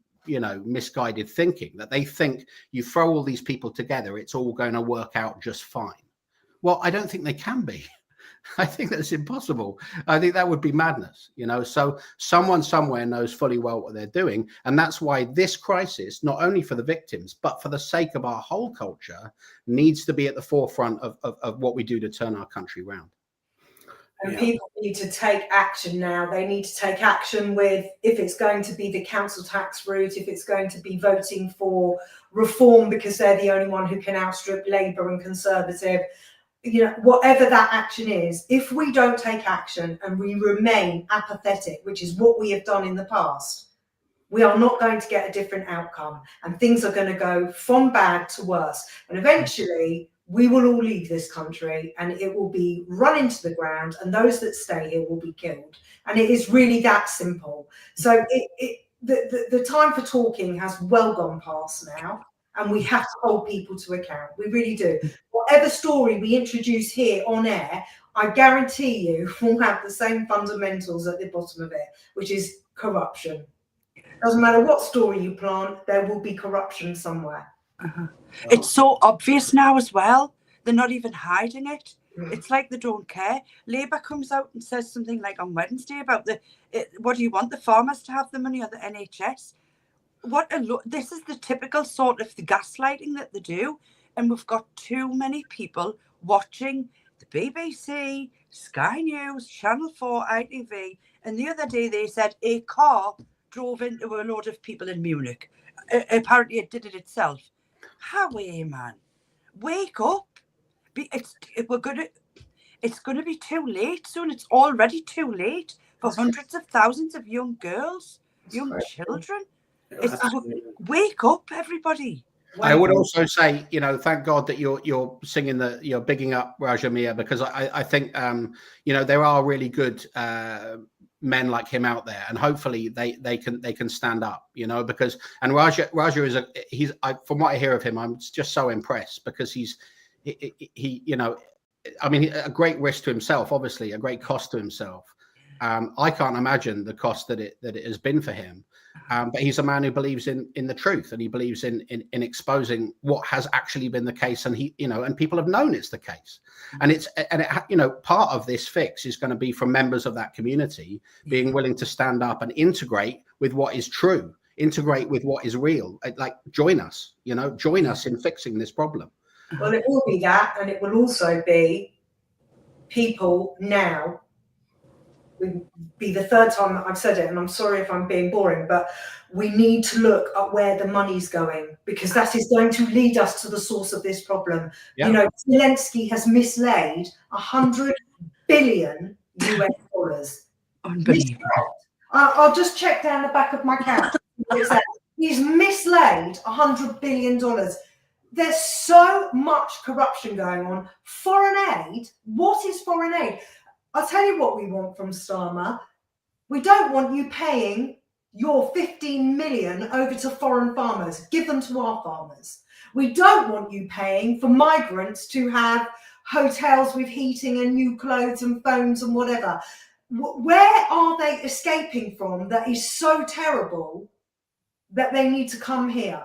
misguided thinking, that they think you throw all these people together, it's all going to work out just fine? Well, I don't think they can be. I think that's impossible. I think that would be madness, so someone somewhere knows fully well what they're doing. And that's why this crisis, not only for the victims, but for the sake of our whole culture, needs to be at the forefront of what we do to turn our country around. And people need to take action now. They need to take action with, if it's going to be the council tax route, if it's going to be voting for reform because they're the only one who can outstrip Labour and Conservative, whatever that action is, if we don't take action and we remain apathetic, which is what we have done in the past, we are not going to get a different outcome, and things are going to go from bad to worse. And eventually, we will all leave this country and it will be run into the ground, and those that stay here will be killed. And it is really that simple. So the time for talking has well gone past now, and we have to hold people to account. We really do. Whatever story we introduce here on air, I guarantee you will have the same fundamentals at the bottom of it, which is corruption. Doesn't matter what story you plant, there will be corruption somewhere. It's so obvious now as well. They're not even hiding it. It's like they don't care. Labour comes out and says something like on Wednesday about what do you want, the farmers to have the money or the NHS? This is the typical sort of the gaslighting that they do. And we've got too many people watching the BBC, Sky News, Channel 4, ITV. And the other day they said a car drove into a load of people in Munich. Apparently it did it itself. How man? Wake up. It's going to be too late soon. It's already too late for hundreds of thousands of young girls, young children. Wake up, everybody. I would also say, thank God that you're singing you're bigging up Raja Miah, because I think there are really good men like him out there, and hopefully they can stand up, because Raja is from what I hear of him, I'm just so impressed, because he's a great risk to himself, obviously a great cost to himself, I can't imagine the cost that it has been for him. But he's a man who believes in the truth, and he believes in exposing what has actually been the case, and and people have known it's the case. And part of this fix is going to be from members of that community being willing to stand up and integrate with what is true, integrate with what is real. Like, join us in fixing this problem. Well, it will be that, and it will also be people now. Would be the third time that I've said it, and I'm sorry if I'm being boring, but we need to look at where the money's going, because that is going to lead us to the source of this problem. Yeah. Zelensky has mislaid $100 billion US. Unbelievable. I'll just check down the back of my couch. He's mislaid $100 billion. There's so much corruption going on. Foreign aid. What is foreign aid? I'll tell you what we want from Starmer. We don't want you paying your 15 million over to foreign farmers. Give them to our farmers. We don't want you paying for migrants to have hotels with heating and new clothes and phones and whatever. Where are they escaping from that is so terrible that they need to come here,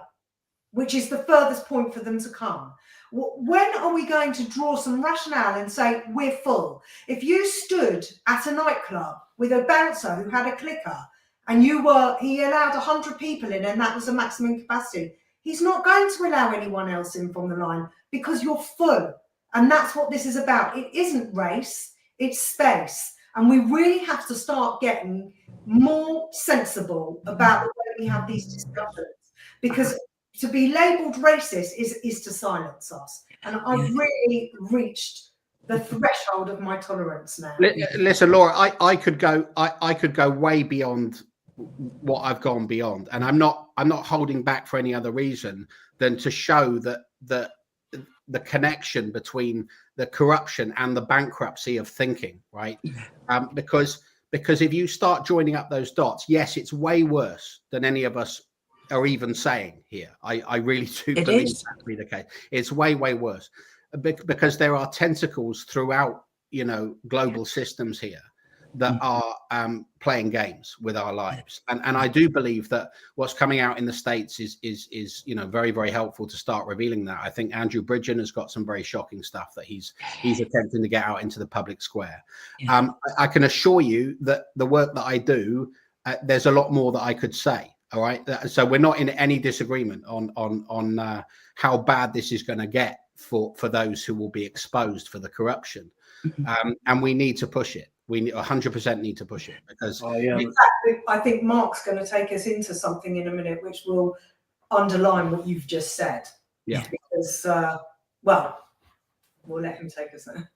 which is the furthest point for them to come? When are we going to draw some rationale and say we're full? If you stood at a nightclub with a bouncer who had a clicker and he allowed 100 people in and that was the maximum capacity, he's not going to allow anyone else in from the line because you're full. And that's what this is about. It isn't race, it's space. And we really have to start getting more sensible about the way we have these discussions, because to be labelled racist is to silence us. And I've really reached the threshold of my tolerance now. Listen, Laura, I could go way beyond what I've gone beyond, and I'm not holding back for any other reason than to show that the connection between the corruption and the bankruptcy of thinking, right? Because if you start joining up those dots, yes, it's way worse than any of us are even saying here. I really do believe that to be the case. It's way worse because there are tentacles throughout global systems here that are playing games with our lives, and I do believe that what's coming out in the States is very, very helpful to start revealing that. I think Andrew Bridgen has got some very shocking stuff that he's attempting to get out into the public square. I can assure you that the work that I do, there's a lot more that I could say. All right, so we're not in any disagreement on how bad this is going to get for those who will be exposed for the corruption, and we need to push it. We 100% need to push it because exactly. I think Mark's going to take us into something in a minute, which will underline what you've just said. Yeah, because we'll let him take us there.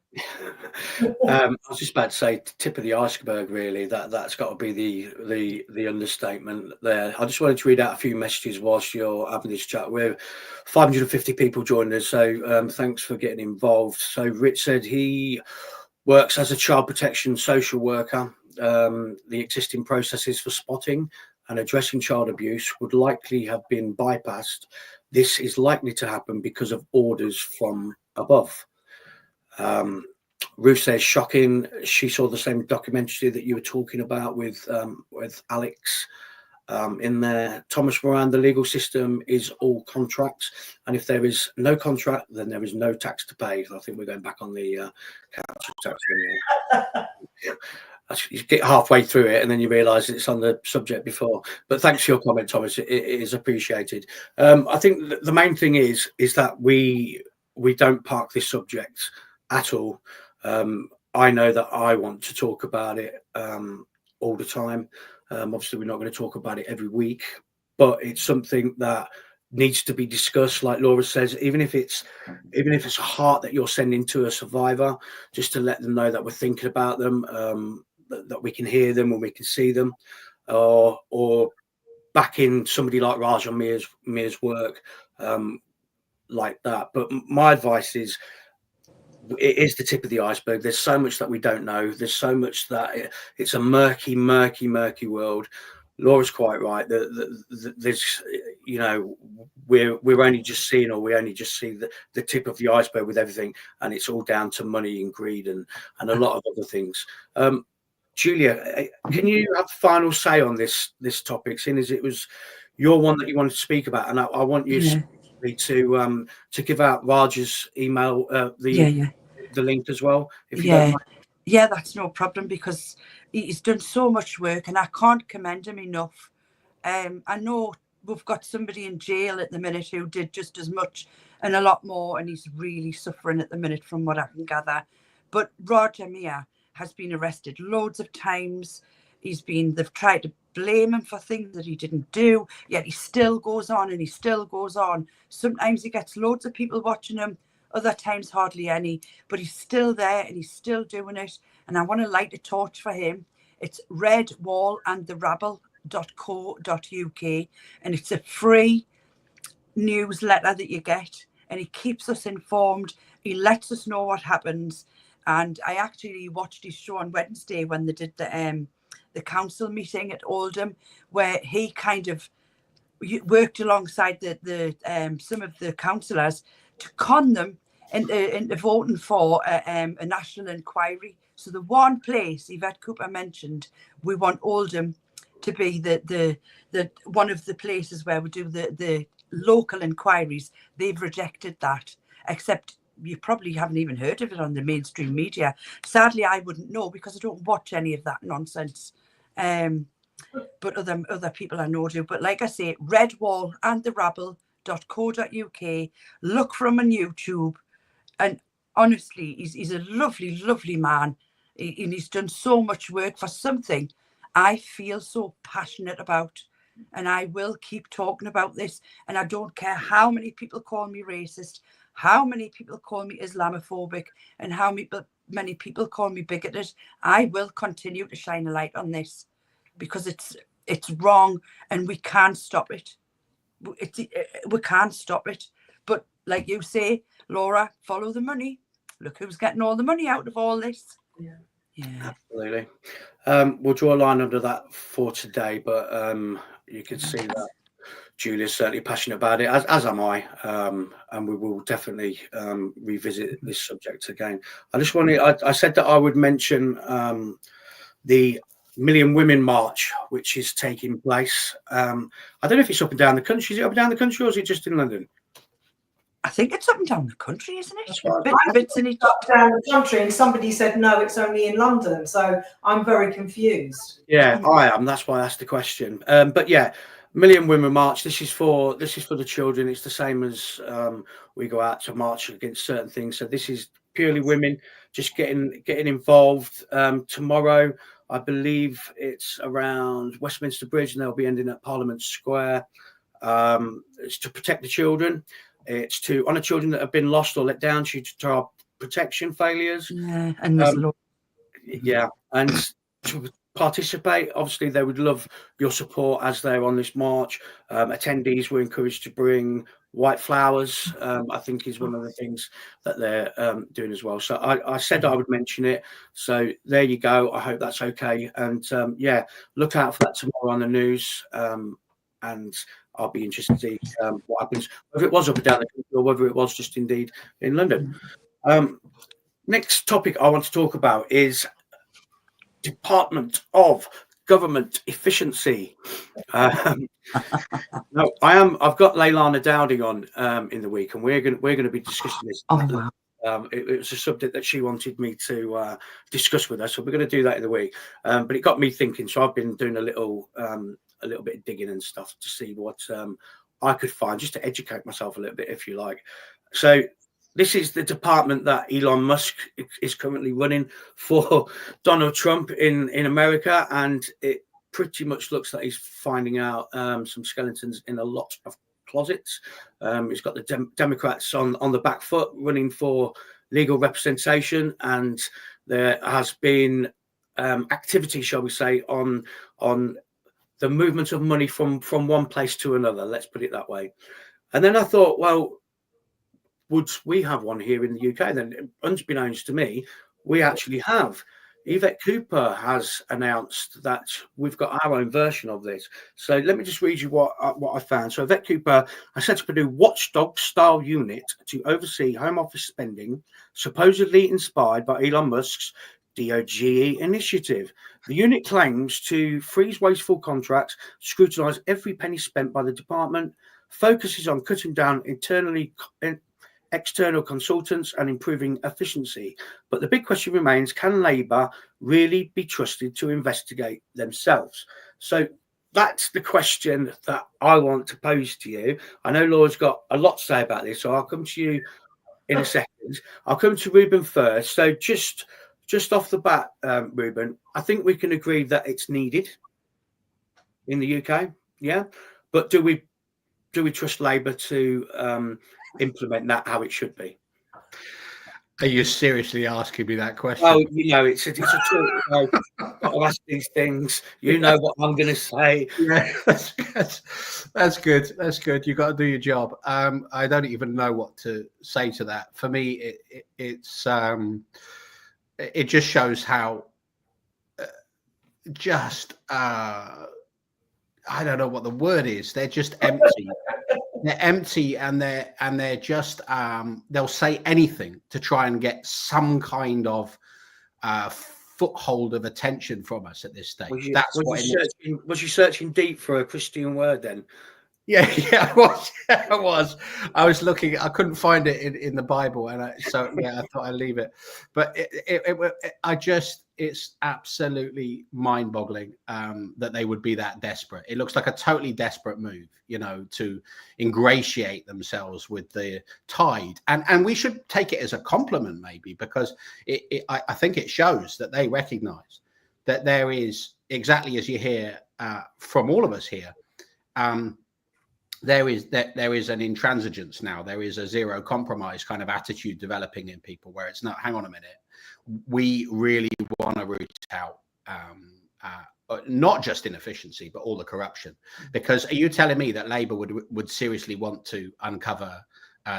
I was just about to say tip of the iceberg, really. That's got to be the understatement there. I just wanted to read out a few messages whilst you're having this chat. We're 550 people joined us, so thanks for getting involved. So Rich said he works as a child protection social worker. The existing processes for spotting and addressing child abuse would likely have been bypassed. This is likely to happen because of orders from above. Ruth says, shocking. She saw the same documentary that you were talking about with Alex in there. Thomas Moran, the legal system is all contracts, and if there is no contract, then there is no tax to pay. I think we're going back on the council tax. You get halfway through it and then you realise it's on the subject before. But thanks for your comment, Thomas. It is appreciated. I think the main thing is that we don't park this subject at all. I know that I want to talk about it all the time. Obviously, we're not going to talk about it every week, but it's something that needs to be discussed. Like Laura says, even if it's a heart that you're sending to a survivor, just to let them know that we're thinking about them, that we can hear them and we can see them, or backing somebody like Rajan Mir's work like that. But my advice is, it is the tip of the iceberg. There's so much that we don't know. There's so much that it's a murky world. Laura's quite right. There's, we're only just seeing, or we only just see the tip of the iceberg with everything, and it's all down to money and greed and a lot of other things. Julia, can you have final say on this topic, seeing as it was your one that you wanted to speak about, and I want you to give out Raj's email, the link as well, if you don't mind. Yeah, that's no problem, because he's done so much work and I can't commend him enough. I know we've got somebody in jail at the minute who did just as much and a lot more, and he's really suffering at the minute from what I can gather. But Roger Mia has been arrested loads of times. They've tried to blame him for things that he didn't do, yet he still goes on and he still goes on. Sometimes he gets loads of people watching him, other times hardly any, but he's still there and he's still doing it. And I want to light a torch for him. It's redwallandtherabble.co.uk, and it's a free newsletter that you get, and he keeps us informed. He lets us know what happens. And I actually watched his show on Wednesday when they did the council meeting at Oldham, where he kind of worked alongside the some of the councillors to con them into voting for a national inquiry. So the one place Yvette Cooper mentioned, we want Oldham to be the one of the places where we do the local inquiries. They've rejected that, except you probably haven't even heard of it on the mainstream media. Sadly, I wouldn't know because I don't watch any of that nonsense. But other people I know do. But like I say, redwallandtherabble.co.uk. Look for him on YouTube. And honestly, he's a lovely, lovely man. And he's done so much work for something I feel so passionate about. And I will keep talking about this. And I don't care how many people call me racist, how many people call me Islamophobic, and how many people call me bigoted. I will continue to shine a light on this, because it's wrong and we can't stop it. We can't stop it. But like you say, Laura, follow the money. Look who's getting all the money out of all this. Yeah, absolutely. We'll draw a line under that for today, but you can see that Julia's certainly passionate about it, as am I, and we will definitely revisit this subject again. I said that I would mention the Million Women March, which is taking place. I don't know if it's up and down the country. Is it up and down the country, or is it just in London? I think it's up and down the country, isn't it? It's up down the country, and somebody said no, it's only in London. So I'm very confused. Yeah, I am. That's why I asked the question. But yeah, Million Women March. This is for the children. It's the same as we go out to march against certain things. So this is purely women just getting involved. Tomorrow, I believe it's around Westminster Bridge, and they'll be ending at Parliament Square. It's to protect the children. It's to honour children that have been lost or let down due to our protection failures. Yeah, and and to participate. Obviously, they would love your support as they're on this march. Attendees were encouraged to bring white flowers. I think is one of the things that they're doing as well. So I said I would mention it. So there you go. I hope that's okay. And look out for that tomorrow on the news. And I'll be interested to see what happens, whether it was up and down the country or whether it was just indeed in London. Next topic I want to talk about is Department of Government Efficiency. No, I've got Leilana Dowding on in the week, and we're going to be discussing this. Oh wow! It was a subject that she wanted me to discuss with her, so we're going to do that in the week. But it got me thinking, so I've been doing a little bit of digging and stuff to see what I could find, just to educate myself a little bit, if you like. So this is the department that Elon Musk is currently running for Donald Trump in America, and it pretty much looks like he's finding out some skeletons in a lot of closets. He's got the Democrats on the back foot running for legal representation, and there has been activity, shall we say, on the movement of money from one place to another. Let's put it that way. And then I thought, well, would we have one here in the UK? Then, unbeknownst to me, we actually have. Yvette Cooper has announced that we've got our own version of this. So let me just read you what I found. So Yvette Cooper has set up a new watchdog-style unit to oversee Home Office spending, supposedly inspired by Elon Musk's DOGE initiative. The unit claims to freeze wasteful contracts, scrutinise every penny spent by the department, focuses on cutting down external consultants and improving efficiency. But the big question remains, can Labour really be trusted to investigate themselves? So that's the question that I want to pose to you. I know Laura's got a lot to say about this, so I'll come to you in a second. I'll come to Ruben first. So just off the bat, Ruben, I think we can agree that it's needed in the UK, yeah? But do we trust Labour to implement that how it should be? Are you seriously asking me that question? Oh, it's a talk. I'll ask these things. You know what I'm going to say. Yeah, that's good. That's good. You've got to do your job. I don't even know what to say to that. For me, it just shows how I don't know what the word is. They're just empty. They're empty, and they're just they'll say anything to try and get some kind of foothold of attention from us at this stage. Was you searching deep for a Christian word then? Yeah, I was. I was looking. I couldn't find it in the Bible, and I thought I'd leave it. But it's absolutely mind-boggling that they would be that desperate. It looks like a totally desperate move, to ingratiate themselves with the tide, and we should take it as a compliment, maybe, because I think it shows that they recognise that there is, exactly as you hear from all of us here. There is an intransigence now. There is a zero compromise kind of attitude developing in people, where it's not, hang on a minute, we really want to root out not just inefficiency, but all the corruption. Because are you telling me that Labour would seriously want to uncover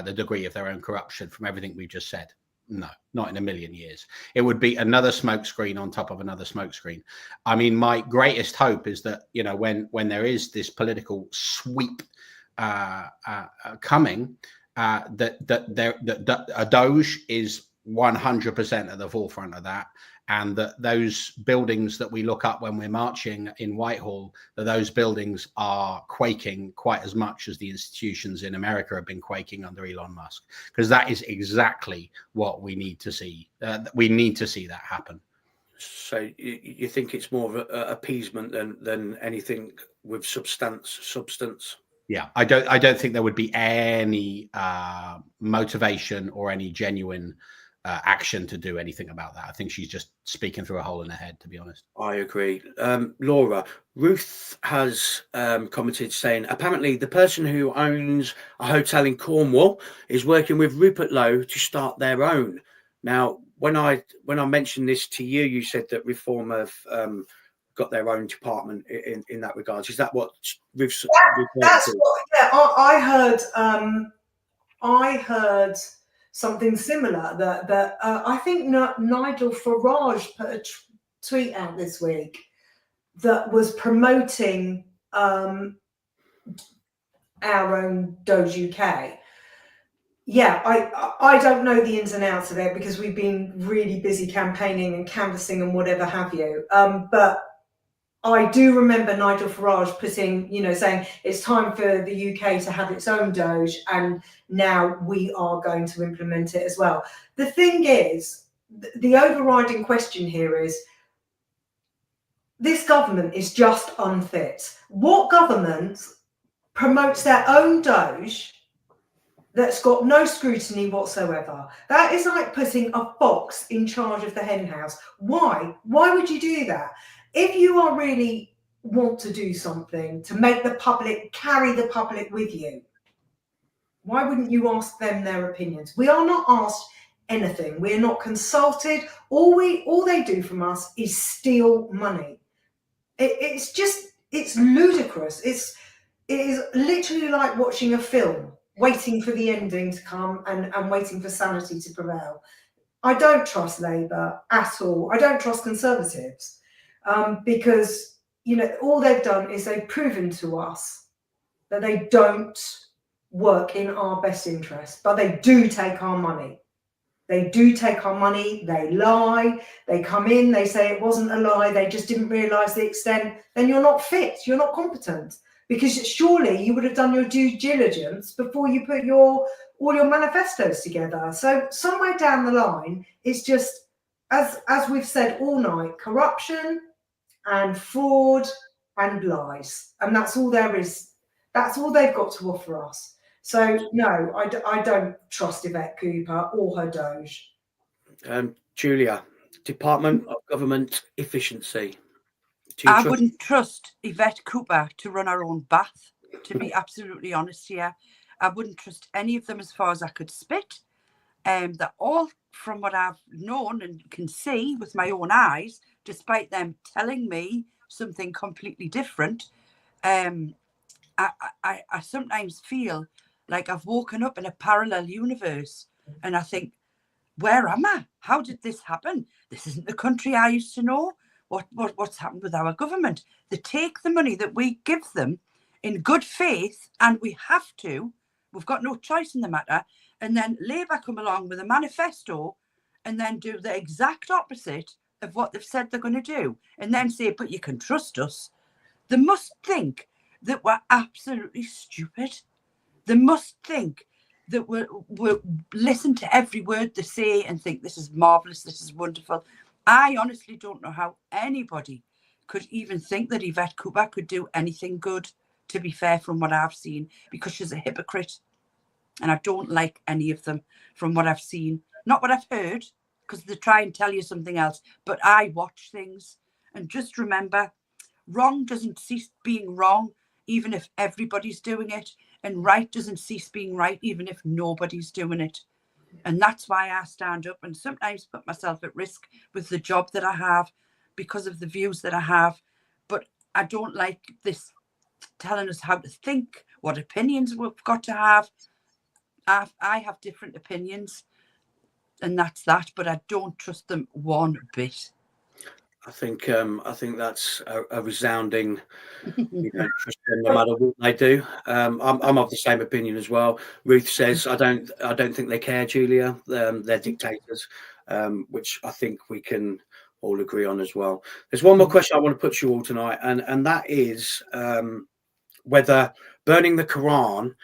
the degree of their own corruption from everything we've just said? No, not in a million years. It would be another smokescreen on top of another smokescreen. I mean, my greatest hope is that, when there is this political sweep coming, that a DOGE is 100% at the forefront of that, and that those buildings that we look up when we're marching in Whitehall, that those buildings are quaking quite as much as the institutions in America have been quaking under Elon Musk, because that is exactly what we need to see. We need to see that happen. So you think it's more of a appeasement than anything with substance? Yeah, I don't think there would be any motivation or any genuine action to do anything about that. I think she's just speaking through a hole in her head, to be honest. I agree. Laura, Ruth has commented saying, apparently the person who owns a hotel in Cornwall is working with Rupert Lowe to start their own. Now, when I mentioned this to you, you said that Reform have got their own department in that regard. Is that what Ruth's? That's what. Yeah, I heard something similar that I think Nigel Farage put a tweet out this week that was promoting our own DOGE UK. Yeah, I don't know the ins and outs of it, because we've been really busy campaigning and canvassing and whatever have you. But I do remember Nigel Farage putting, saying it's time for the UK to have its own DOGE, and now we are going to implement it as well. The thing is, the overriding question here is, this government is just unfit. What government promotes their own DOGE that's got no scrutiny whatsoever? That is like putting a fox in charge of the hen house. Why? Why would you do that? If you are really want to do something to make the public, carry the public with you, why wouldn't you ask them their opinions? We are not asked anything. We are not consulted. All they do from us is steal money. It's ludicrous. It is literally like watching a film, waiting for the ending to come and waiting for sanity to prevail. I don't trust Labour at all. I don't trust Conservatives. Because, all they've done is they've proven to us that they don't work in our best interest, but they do take our money. They do take our money, they lie, they come in, they say it wasn't a lie, they just didn't realise the extent. Then you're not fit, you're not competent. Because surely you would have done your due diligence before you put all your manifestos together. So somewhere down the line, it's just, as we've said all night, corruption and fraud and lies. And that's all there is. That's all they've got to offer us. So no, I don't trust Yvette Cooper or her DOGE. Julia, Department of Government Efficiency. I wouldn't trust Yvette Cooper to run her own bath, to be absolutely honest here. I wouldn't trust any of them as far as I could spit. They're all, from what I've known and can see with my own eyes, despite them telling me something completely different, I sometimes feel like I've woken up in a parallel universe and I think, where am I? How did this happen? This isn't the country I used to know. What's happened with our government? They take the money that we give them in good faith, and we've got no choice in the matter, and then Labour come along with a manifesto and then do the exact opposite of what they've said they're going to do, and then say, but you can trust us. They must think that we're absolutely stupid. They must think that we'll listen to every word they say and think this is marvellous, this is wonderful. I honestly don't know how anybody could even think that Yvette Cooper could do anything good, to be fair, from what I've seen, because she's a hypocrite. And I don't like any of them from what I've seen. Not what I've heard, because they try and tell you something else. But I watch things. And just remember, wrong doesn't cease being wrong, even if everybody's doing it. And right doesn't cease being right, even if nobody's doing it. And that's why I stand up and sometimes put myself at risk with the job that I have because of the views that I have. But I don't like this telling us how to think, what opinions we've got to have. I have different opinions, and that's that. But I don't trust them one bit. I think that's a resounding. You don't trust them no matter what they do. I'm of the same opinion as well. Ruth says, I don't think they care, Julia. They're dictators, which I think we can all agree on as well. There's one more question I want to put to you all tonight, and that is whether burning the Quran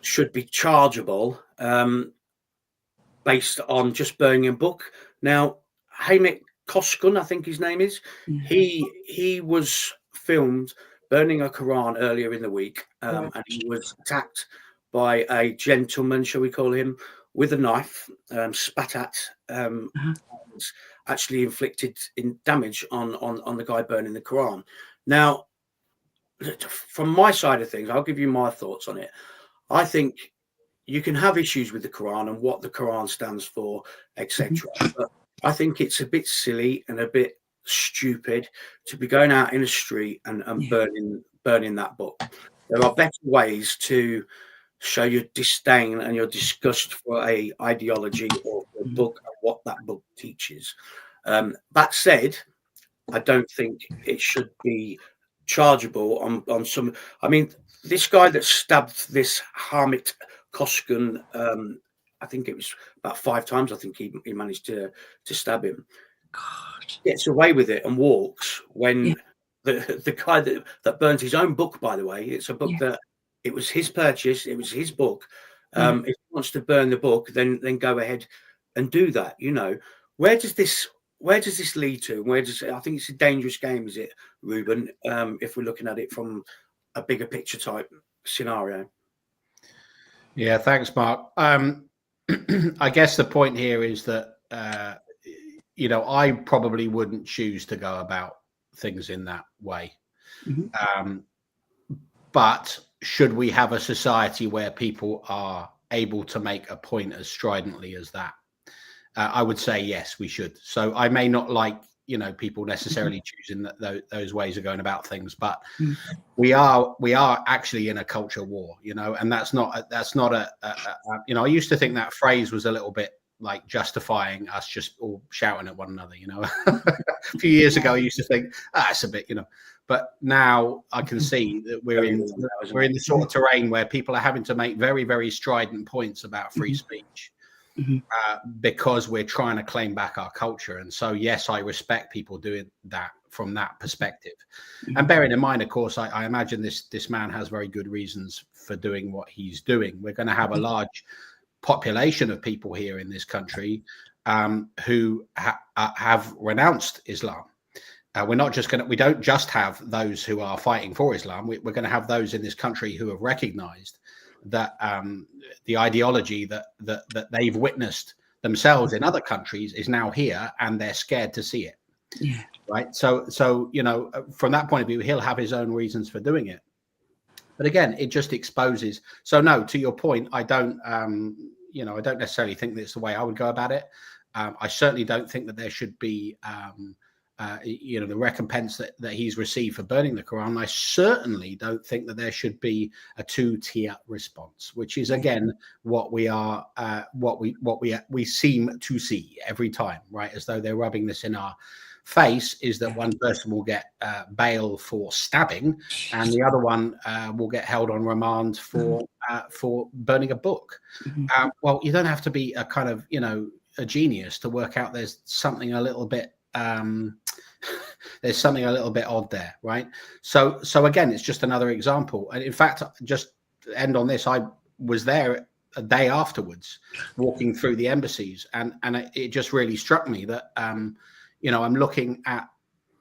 should be chargeable based on just burning a book. Now, Hamid Koskun, I think his name is. He was filmed burning a Quran earlier in the week, and he was attacked by a gentleman, shall we call him, with a knife, spat at, and actually inflicted damage on the guy burning the Quran. Now, from my side of things, I'll give you my thoughts on it. I think you can have issues with the Quran and what the Quran stands for, etc. But I think it's a bit silly and a bit stupid to be going out in the street and burning that book. There are better ways to show your disdain and your disgust for a ideology or a book and what that book teaches. That said, I don't think it should be chargeable on some. I mean, this guy that stabbed this Hamid Koskun, I think it was about 5 times. I think he managed to stab him. God. Gets away with it and walks when the guy that burns his own book, by the way, it's a book that it was his purchase, it was his book. If he wants to burn the book, then go ahead and do that. You know, where does this lead to? I think it's a dangerous game, is it, Ruben? If we're looking at it from a bigger picture type scenario. Yeah, thanks, Mark. I guess the point here is that I probably wouldn't choose to go about things in that way. But should we have a society where people are able to make a point as stridently as that? I would say yes, we should. So I may not like, people necessarily choosing those ways of going about things, but we are actually in a culture war, and that's not a I used to think that phrase was a little bit like justifying us just all shouting at one another, a few years ago I used to think it's a bit, but now I can see that we're in the sort of terrain where people are having to make very, very strident points about free speech. because we're trying to claim back our culture. And so, yes, I respect people doing that from that perspective. And bearing in mind, of course, I imagine this man has very good reasons for doing what he's doing. We're going to have a large population of people here in this country who have renounced Islam. We don't just have those who are fighting for Islam. We're going to have those in this country who have recognized that the ideology that they've witnessed themselves in other countries is now here, and they're scared to see it. Yeah. Right. So, you know, from that point of view, he'll have his own reasons for doing it. But again, it just exposes. So no, to your point, I don't necessarily think that's the way I would go about it. I certainly don't think that there should be, the recompense that he's received for burning the Quran. I certainly don't think that there should be a 2-tier response, which is again what we seem to see every time, right? As though they're rubbing this in our face, is that one person will get bail for stabbing, and the other one will get held on remand for burning a book. Well, you don't have to be a kind of a genius to work out there's something a little bit odd there, right? So again, it's just another example. And in fact, just to end on this, I was there a day afterwards, walking through the embassies, and it just really struck me that I'm looking at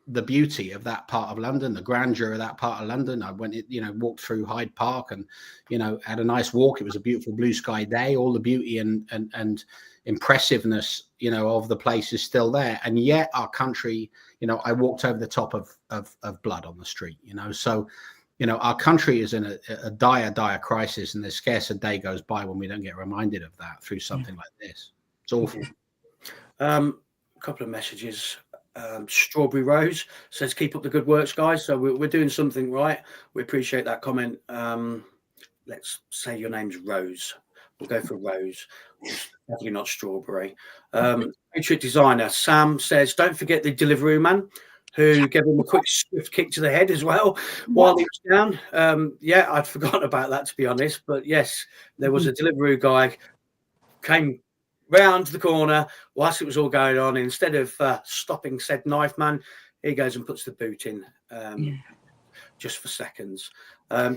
the beauty of that part of London, the grandeur of that part of London. I went, walked through Hyde Park and, had a nice walk. It was a beautiful blue sky day. All the beauty and impressiveness, of the place is still there. And yet our country, I walked over the top of blood on the street, So, our country is in a dire crisis, and there's scarce a day goes by when we don't get reminded of that through something like this. It's awful. A couple of messages. Strawberry Rose says, keep up the good works, guys. So we're doing something right. We appreciate that comment. Let's say your name's Rose. We'll go for Rose. Definitely not Strawberry. Patriot Designer Sam says, don't forget the delivery man who gave him a quick swift kick to the head as well while he was down. I'd forgotten about that, to be honest. But yes, there was a delivery guy came round the corner whilst it was all going on. Instead of stopping said knife man, he goes and puts the boot in just for seconds.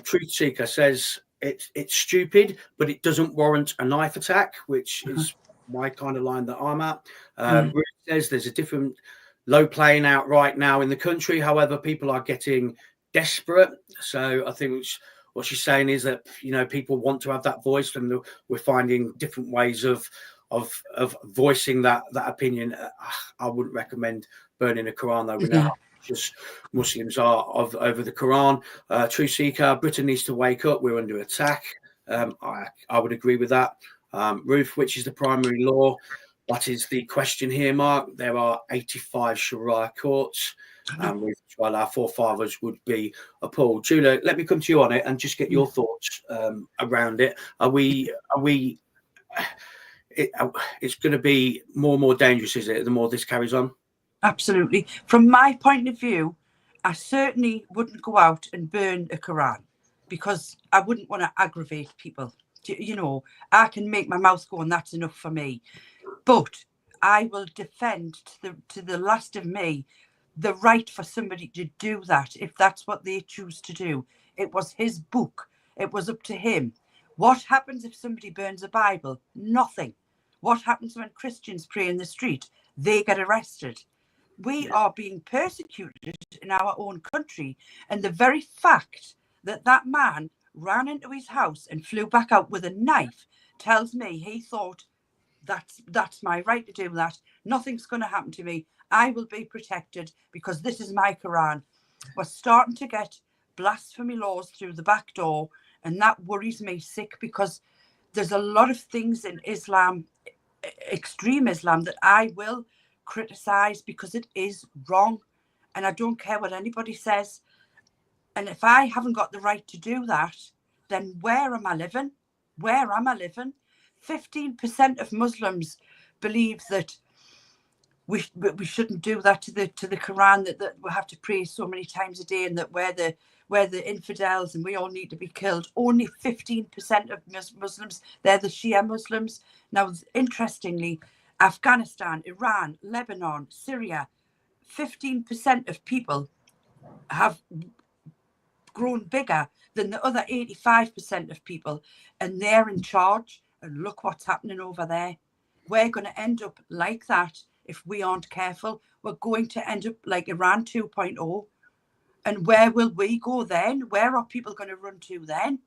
Truth Seeker says it's stupid, but it doesn't warrant a knife attack, which is my kind of line that I'm at. Ruth says there's a different low playing out right now in the country. However, people are getting desperate. So I think what she's saying is that people want to have that voice, and we're finding different ways of voicing that opinion. I wouldn't recommend burning a Quran, though. We know how just Muslims are over the Quran. True Seeker, Britain needs to wake up. We're under attack. I would agree with that. Ruth, which is the primary law? That is the question here, Mark. There are 85 Sharia courts, while our forefathers would be appalled. Julia, let me come to you on it and just get your thoughts around it. It's going to be more and more dangerous, is it, the more this carries on? Absolutely. From my point of view, I certainly wouldn't go out and burn a Quran, because I wouldn't want to aggravate people. I can make my mouth go, and that's enough for me. But I will defend to the last of me the right for somebody to do that if that's what they choose to do. It was his book. It was up to him. What happens if somebody burns a Bible? Nothing. What happens when Christians pray in the street? They get arrested. We are being persecuted in our own country. And the very fact that man ran into his house and flew back out with a knife tells me he thought, that's my right to do that. Nothing's going to happen to me. I will be protected because this is my Quran. We're starting to get blasphemy laws through the back door, and that worries me sick, because there's a lot of things in Islam, extreme Islam, that I will criticize because it is wrong, and I don't care what anybody says. And if I haven't got the right to do that, then where am I living? 15% of Muslims believe that we shouldn't do that to the Quran, that we have to pray so many times a day, and that we're the infidels and we all need to be killed. Only 15% of Muslims, they're the Shia Muslims. Now, interestingly, Afghanistan, Iran, Lebanon, Syria, 15% of people have grown bigger than the other 85% of people, and they're in charge. And look what's happening over there. We're going to end up like that if we aren't careful. We're going to end up like Iran 2.0. And where will we go then? Where are people going to run to then?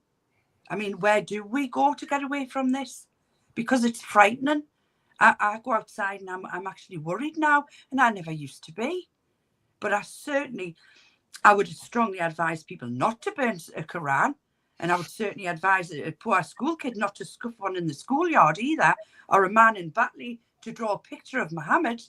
I mean, where do we go to get away from this? Because it's frightening. I go outside and I'm actually worried now, and I never used to be. But I would strongly advise people not to burn a Quran. And I would certainly advise a poor school kid not to scuff one in the schoolyard either, or a man in Batley to draw a picture of Muhammad,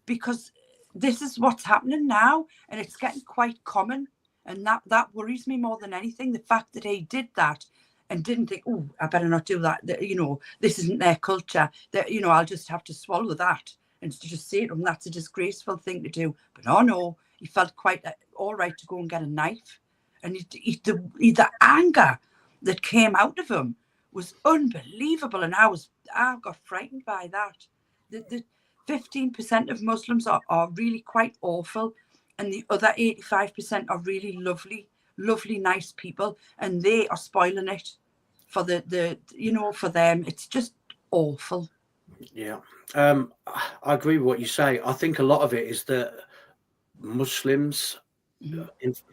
because this is what's happening now, and it's getting quite common. And that worries me more than anything, the fact that he did that and didn't think, oh, I better not do that. You know, this isn't their culture. That, you know, I'll just have to swallow that and just say to him, that's a disgraceful thing to do. But oh no, he felt quite all right to go and get a knife. And the anger that came out of him was unbelievable. And I got frightened by that. The 15% of Muslims are really quite awful. And the other 85% are really lovely, nice people. And they are spoiling it for for them. It's just awful. Yeah. I agree with what you say. I think a lot of it is that Muslims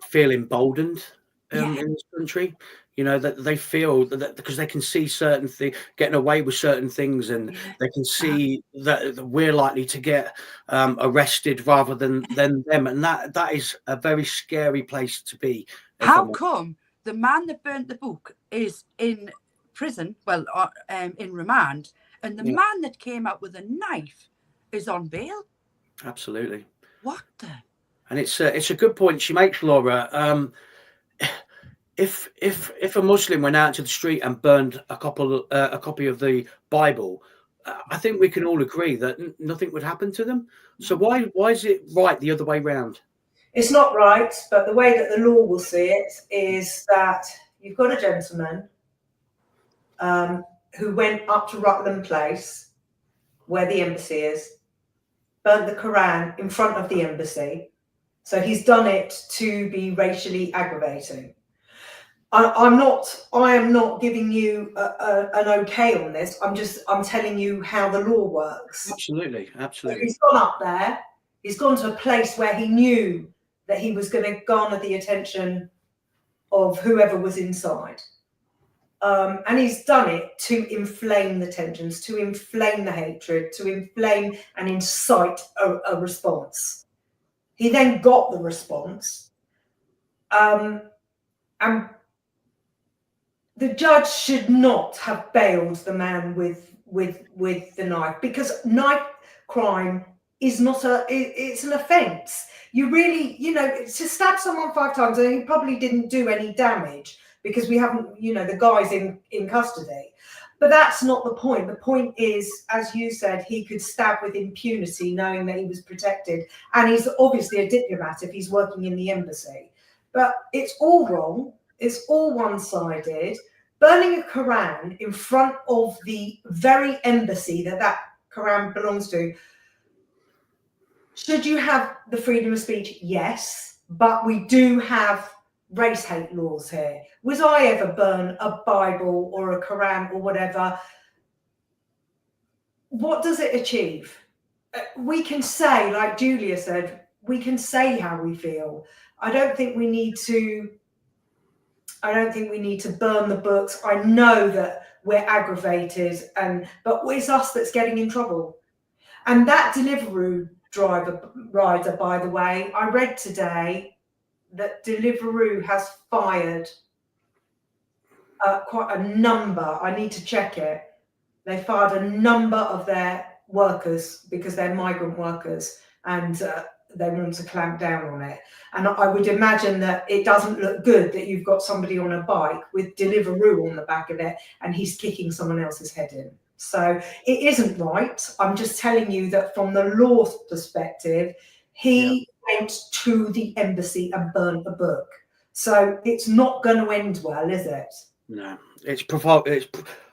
feel emboldened in this country. You know, that they feel that because they can see certain things, getting away with certain things, and they can see that we're likely to get arrested rather than them, and that is a very scary place to be. How come the man that burnt the book is in prison, in remand, and the man that came out with a knife is on bail? Absolutely. What the? And it's a good point she makes, Laura. If a Muslim went out to the street and burned a copy of the Bible, I think we can all agree that nothing would happen to them. So why is it right the other way round? It's not right, but the way that the law will see it is that you've got a gentleman who went up to Rutland Place, where the embassy is, burnt the Quran in front of the embassy. So he's done it to be racially aggravating. I am not giving you an okay on this. I'm telling you how the law works. Absolutely. So he's gone up there. He's gone to a place where he knew that he was going to garner the attention of whoever was inside. And he's done it to inflame the tensions, to inflame the hatred, to inflame and incite a response. He then got the response. And the judge should not have bailed the man with the knife, because knife crime is not it's an offence. You really, to stab someone 5 times, and he probably didn't do any damage because we haven't, the guy's in custody. But that's not the point. The point is, as you said, he could stab with impunity knowing that he was protected. And he's obviously a diplomat if he's working in the embassy. But it's all wrong. It's all one-sided. Burning a Quran in front of the very embassy that Quran belongs to. Should you have the freedom of speech? Yes. But we do have race hate laws here. Was I ever burn a Bible or a Quran or whatever? What does it achieve? We can say, like Julia said, we can say how we feel. I don't think we need to burn the books. I know that we're aggravated, but it's us that's getting in trouble. And that Deliveroo rider, by the way, I read today that Deliveroo has fired quite a number. I need to check it. They fired a number of their workers because they're migrant workers, and they want to clamp down on it. And I would imagine that it doesn't look good that you've got somebody on a bike with Deliveroo on the back of it and he's kicking someone else's head in. So it isn't right. I'm just telling you that from the law perspective, he went to the embassy and burned the book. So it's not going to end well, is it? No, it's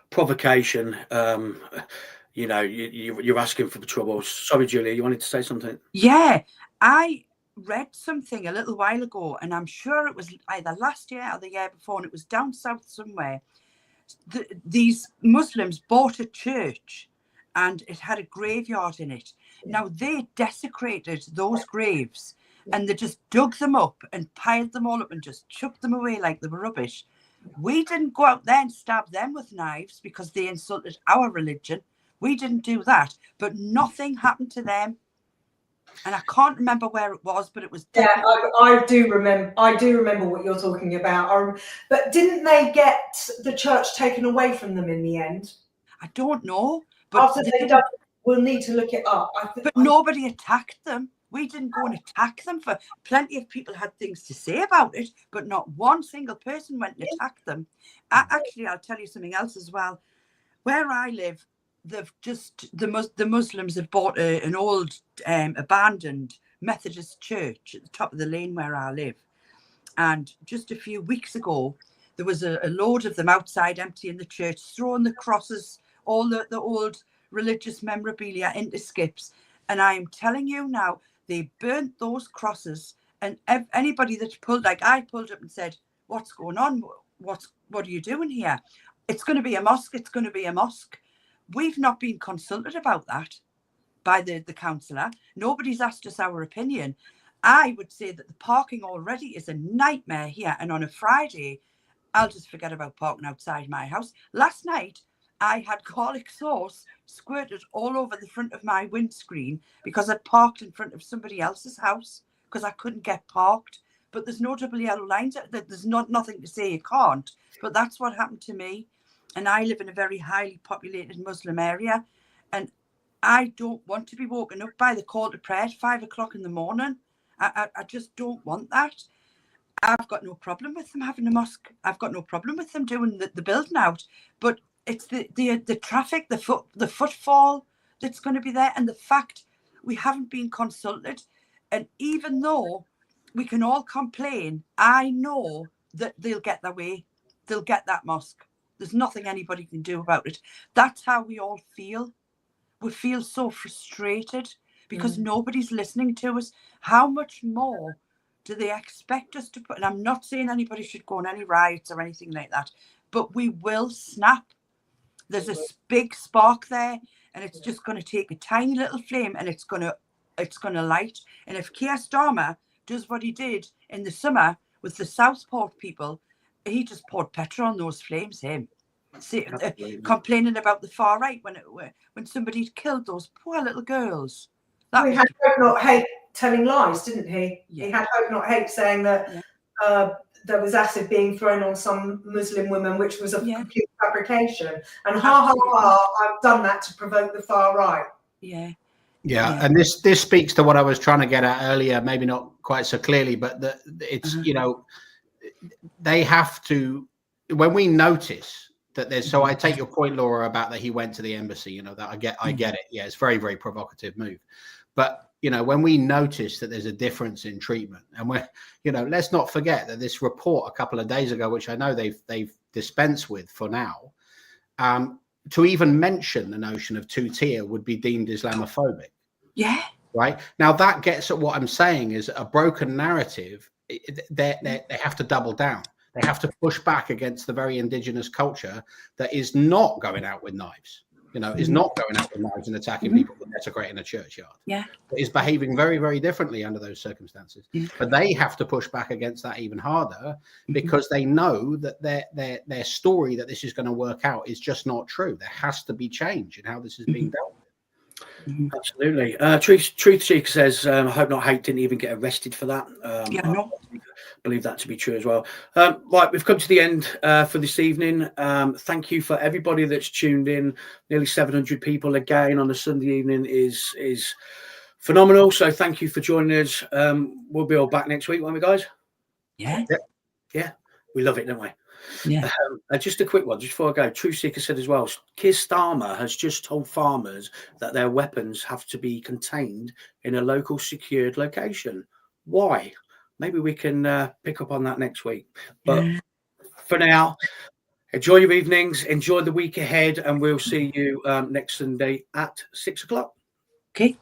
provocation. You know, you're asking for the trouble. Sorry, Julia, you wanted to say something? Yeah, I read something a little while ago, and I'm sure it was either last year or the year before, and it was down south somewhere. These Muslims bought a church and it had a graveyard in it. Now they desecrated those graves and they just dug them up and piled them all up and just chucked them away like they were rubbish. We didn't go out there and stab them with knives because they insulted our religion. We didn't do that, but nothing happened to them. And I can't remember where it was, but it was definitely... I do remember what you're talking about. But didn't they get the church taken away from them in the end? I don't know. But after they done, we'll need to look it up. But nobody attacked them. We didn't go and attack them. For plenty of people had things to say about it, but not one single person went and attacked them. Actually, I'll tell you something else as well. Where I live, they've just the Muslims have bought an old abandoned Methodist church at the top of the lane where I live, and just a few weeks ago there was a load of them outside emptying the church, throwing the crosses, all the old religious memorabilia into skips. And I am telling you now, they burnt those crosses, and anybody that pulled, like I pulled up and said, what's going on, what are you doing here? It's going to be a mosque, it's going to be a mosque. We've not been consulted about that by the councillor. Nobody's asked us our opinion. I would say that the parking already is a nightmare here. And on a Friday, I'll just forget about parking outside my house. Last night, I had garlic sauce squirted all over the front of my windscreen because I'd parked in front of somebody else's house because I couldn't get parked. But there's no double yellow lines. There's nothing to say you can't. But that's what happened to me. And I live in a very highly populated Muslim area. And I don't want to be woken up by the call to prayer at 5 o'clock in the morning. I just don't want that. I've got no problem with them having a mosque. I've got no problem with them doing the building out. But it's the traffic, the footfall that's going to be there, and the fact we haven't been consulted. And even though we can all complain, I know that they'll get their way. They'll get that mosque. There's nothing anybody can do about it. That's how we all feel. We feel so frustrated because nobody's listening to us. How much more do they expect us to put? And I'm not saying anybody should go on any riots or anything like that, but we will snap. There's a big spark there, and it's just going to take a tiny little flame, and it's going to light. And if Keir Starmer does what he did in the summer with the Southport people, he just poured petrol on those flames. Complaining about the far right when somebody killed those poor little girls. He had hope not hate telling lies, didn't he? Yeah. He had hope not hate saying that there was acid being thrown on some Muslim women, which was a complete fabrication. And I've done that to provoke the far right. Yeah, and this speaks to what I was trying to get at earlier, maybe not quite so clearly, but it's you know, they have to, when we notice that there's, so I take your point, Laura, about that he went to the embassy, you know, that I get it. Yeah, it's very, very provocative move. But, you know, when we notice that there's a difference in treatment, and we're, you know, let's not forget that this report a couple of days ago, which I know they've dispensed with for now, to even mention the notion of two-tier would be deemed Islamophobic. Yeah. Right. Now that gets at what I'm saying is a broken narrative. They have to double down. They have to push back against the very indigenous culture that is not going out with knives, you know, is not going out with knives and attacking people and desecrating a churchyard. Yeah. Is behaving very, very differently under those circumstances. But they have to push back against that even harder because they know that their story that this is going to work out is just not true. There has to be change in how this is being dealt with. Absolutely. Truth Seeker says, I hope not hate didn't even get arrested for that. I believe that to be true as well. Right, we've come to the end for this evening. Thank you for everybody that's tuned in. Nearly 700 people again on a Sunday evening is phenomenal. So thank you for joining us. We'll be all back next week, won't we, guys? Yeah. Yeah. We love it, don't we? Yeah. Just a quick one, just before I go. Truth Seeker said as well, Keir Starmer has just told farmers that their weapons have to be contained in a local secured location. Why? Maybe we can pick up on that next week. But for now, enjoy your evenings, enjoy the week ahead, and we'll see you next Sunday at 6 o'clock. Okay.